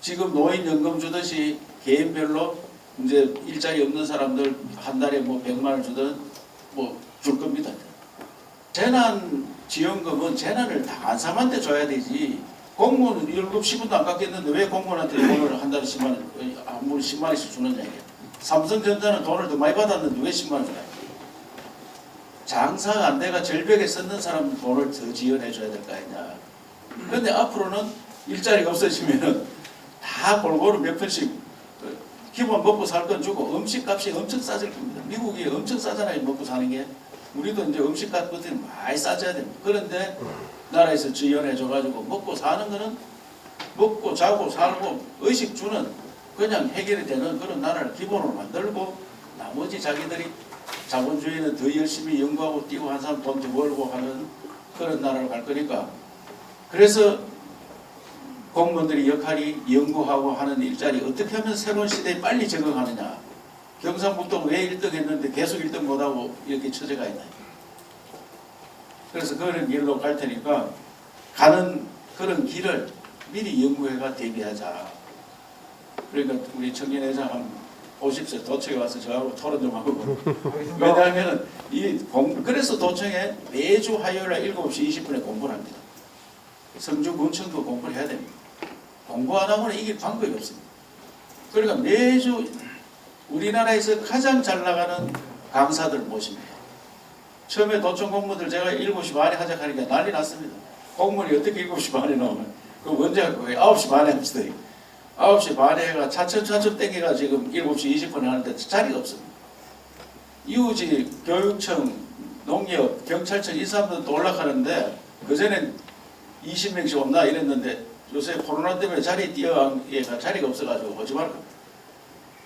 C: 지금 노인연금 주듯이 개인별로 이제 일자리 없는 사람들 한 달에 뭐 100만 원 주든 뭐 줄 겁니다. 재난지원금은 재난을 당한 사람한테 줘야 되지. 공무원은 월급 10원도 안 깎겠는데 왜 공무원한테 돈을 한 달에 10만 원, 아무리 10만 원씩 주느냐 이게. 삼성전자는 돈을 더 많이 받았는데 왜 10만 원 주냐. 장사가 안 돼가 절벽에 섰는 사람 돈을 더 지원해 줘야 될 거 아니냐. 그런데 앞으로는 일자리가 없어지면은 다 골고루 몇 편씩 기본 먹고 살 건 주고 음식값이 엄청 싸질 겁니다. 미국이 엄청 싸잖아요. 먹고 사는 게. 우리도 이제 음식값 같은 게 많이 싸져야 됩니다. 그런데 나라에서 지원해 줘가지고 먹고 사는 거는 먹고 자고 살고 의식 주는 그냥 해결이 되는 그런 나라를 기본으로 만들고 나머지 자기들이 자본주의는 더 열심히 연구하고 뛰고 한 사람 돈 더 벌고 하는 그런 나라로 갈 거니까 그래서 공무원들의 역할이 연구하고 하는 일자리 어떻게 하면 새로운 시대에 빨리 적응하느냐. 경상북도 왜 1등 했는데 계속 1등 못하고 이렇게 처져가 있나. 그래서 그런 길로 갈 테니까 가는 그런 길을 미리 연구해가 대비하자. 그러니까 우리 청년회장 한 50세 도청에 와서 저하고 토론 좀 하고. 왜냐하면 그래서 도청에 매주 화요일날 7시 20분에 공부를 합니다. 성주군청도 공부를 해야 됩니다. 공부 안 하고는 이길 방법이 없습니다. 그러니까 매주 우리나라에서 가장 잘 나가는 강사들 모십니다. 처음에 도청 공무원들 제가 7시 반에 하자 하니까 난리 났습니다. 공무원이 어떻게 7시 반에 나오면 그 원장 9시 반에 합시다. 9시 반에 가 차츰 땡겨가 지금 7시 20분에 하는데 자리가 없습니다. 이우지 교육청, 농협, 경찰청 이 사람들도 올라가는데 그전엔 20명씩 없나 이랬는데 요새 코로나 때문에 자리 뛰어가기가 자리가 없어가지고 오지 말까.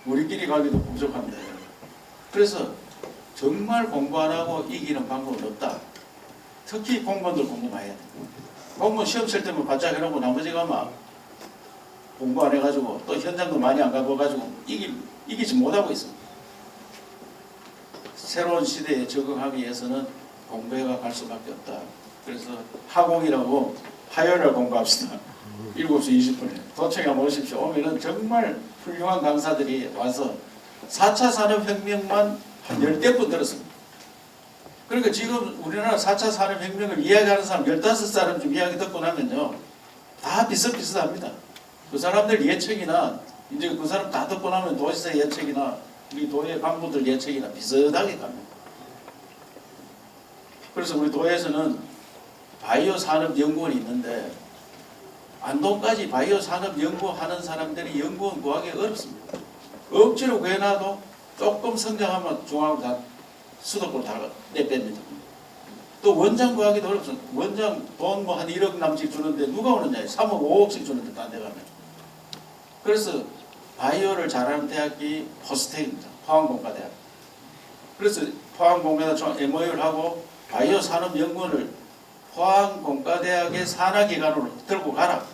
C: 우리끼리 가기도 부족한데. 그래서 정말 공부 안 하고 이기는 방법은 없다. 특히 공무원들 공부 많이 해야 돼. 공무원 시험 칠 때만 바짝 해놓고 나머지가 막 공부 안 해가지고 또 현장도 많이 안 가봐가지고 이기지 못하고 있습니다. 새로운 시대에 적응하기 위해서는 공부해가 갈 수밖에 없다. 그래서 하공이라고 화요일에 공부합시다. 7시 20분에 도청에 한번 오십시오. 오면은 정말 훌륭한 강사들이 와서 4차 산업혁명만 한 10대분 들었습니다. 그러니까 지금 우리나라 4차 산업혁명을 이야기하는 사람 15사람 좀 이야기 듣고 나면요 다 비슷비슷합니다. 그 사람들 예측이나 이제 그 사람 다 듣고 나면 도지사 예측이나 우리 도의 간부들 예측이나 비슷하게 갑니다. 그래서 우리 도에서는 바이오 산업 연구원이 있는데 안동까지 바이오 산업 연구하는 사람들이 연구원 구하기 어렵습니다. 억지로 구해놔도 조금 성장하면 중앙으로 다 수도권 다 내뺍니다. 또 원장 구하기도 어렵습니다. 원장 돈 뭐 한 1억 남씩 주는데 누가 오느냐? 3억 5억씩 주는데 딴 데 가면. 그래서 바이오를 잘하는 대학이 포스텍입니다. 포항공과대학. 그래서 포항공과대학 MOU를 하고 바이오 산업연구원을 포항공과대학의 산하기관으로 들고 가라.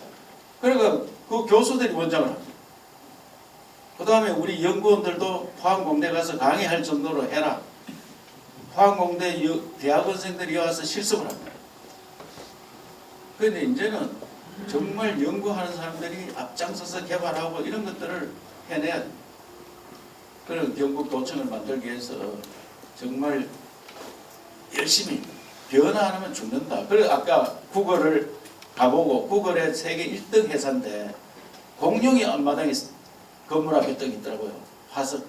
C: 그러니까 그 교수들이 원장을 합니다. 그 다음에 우리 연구원들도 포항공대 가서 강의할 정도로 해라. 포항공대 대학원생들이 와서 실습을 합니다. 그런데 이제는 정말 연구하는 사람들이 앞장서서 개발하고 이런 것들을 해내야 됩니다. 그런 경북도청을 만들기 위해서 정말 열심히 변화 안 하면 죽는다. 그래서 아까 구글을 가보고 구글의 세계 1등 회사인데 공룡이 앞마당에 건물 앞에 떡 있더라고요. 화석.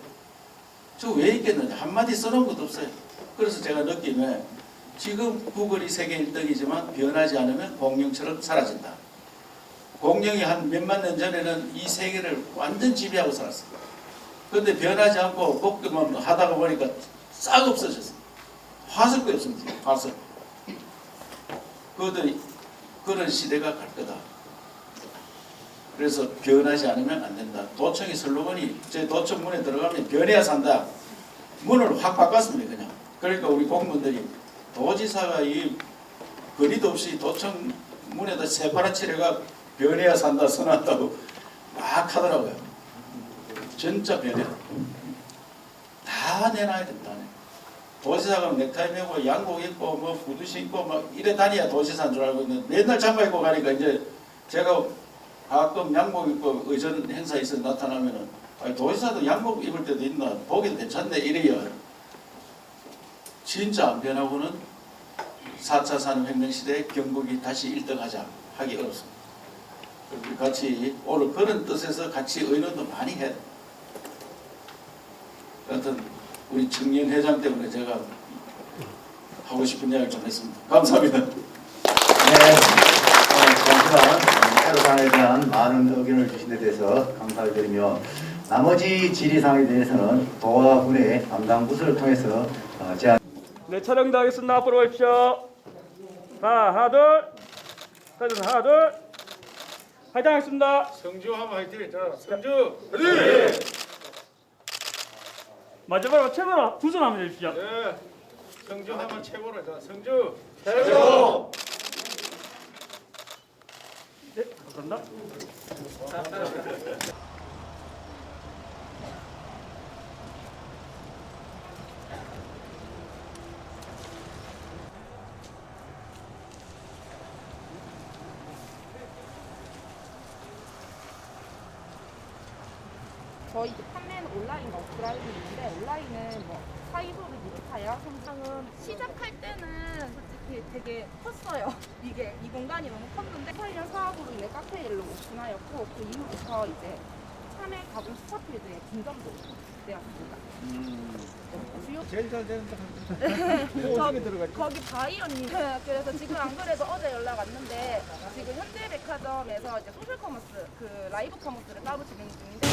C: 저 왜 있겠느냐. 한마디 써놓은 것도 없어요. 그래서 제가 느낌에 지금 구글이 세계 1등이지만 변하지 않으면 공룡처럼 사라진다. 공룡이 한 몇만 년 전에는 이 세계를 완전 지배하고 살았어요. 그런데 변하지 않고 볶음만 하다가 보니까 싹 없어졌어요. 화석도 없습니다. 화석. 그런 시대가 갈 거다. 그래서 변하지 않으면 안 된다. 도청의 슬로건이 제 도청 문에 들어가면 변해야 산다. 문을 확 바꿨습니다. 그냥. 그러니까 우리 공무원들이 도지사가 이 거리도 없이 도청 문에다 새파랗칠해가 변해야 산다 써놨다고 막 하더라고요. 진짜 변해. 다 내놔야 된다. 도지사가 넥타이 메고 양복 입고 뭐 구두 신고 막 이래 다녀야 도지사인 줄 알고 있는데 맨날 잠바 입고 가니까 이제 제가 가끔 양복 입고 의전 행사 있어 나타나면은 아니 도지사도 양복 입을 때도 있나 보기도 괜찮네 이래요. 진짜 안 변하고는 4차 산업혁명 시대에 경북이 다시 1등하자 하기 어렵습니다. 우리 같이 오늘 그런 뜻에서 같이 의논도 많이 해야 됩니다. 하여튼 우리 청년 회장 때문에 제가 하고 싶은 이야기를 좀 했습니다. 감사합니다.
R: 네, 감사한 새로산에 대한 많은 의견을 주신 데 대해서 감사를 드리며 나머지 질의사항에 대해서는 도와 군의 담당 부서를 통해서 제안.
G: 네, 촬영도 하겠습니다. 앞으로 오십시오. 자, 하나 둘. 사진 하나 둘. 화이팅 하겠습니다.
B: 성주 하면 화이팅. 자, 성주.
G: 네. 마지막으로 최고로 두 손 한번 해주십시오.
B: 네. 성주 하면 최고로. 자, 성주.
G: 최고. 네, 감사합니다.
S: 저희 판매는 온라인과 오프라인이 있는데 온라인은 뭐 사이버를 비롯하여 성장은 시작할 때는 솔직히 되게 컸어요. 이게 이 공간이 너무 컸는데 8년 사업으로 인해 카페를 오픈하였고 그 이후부터 이제 3회 가공 스타필드의 중점도 되었습니다.
L: 제일 잘 되는데
S: 거기 바이오님. 그래서 지금 안 그래도 어제 연락 왔는데 지금 현대백화점에서 이제 소셜 커머스 그 라이브 커머스를 따로 진행 중인데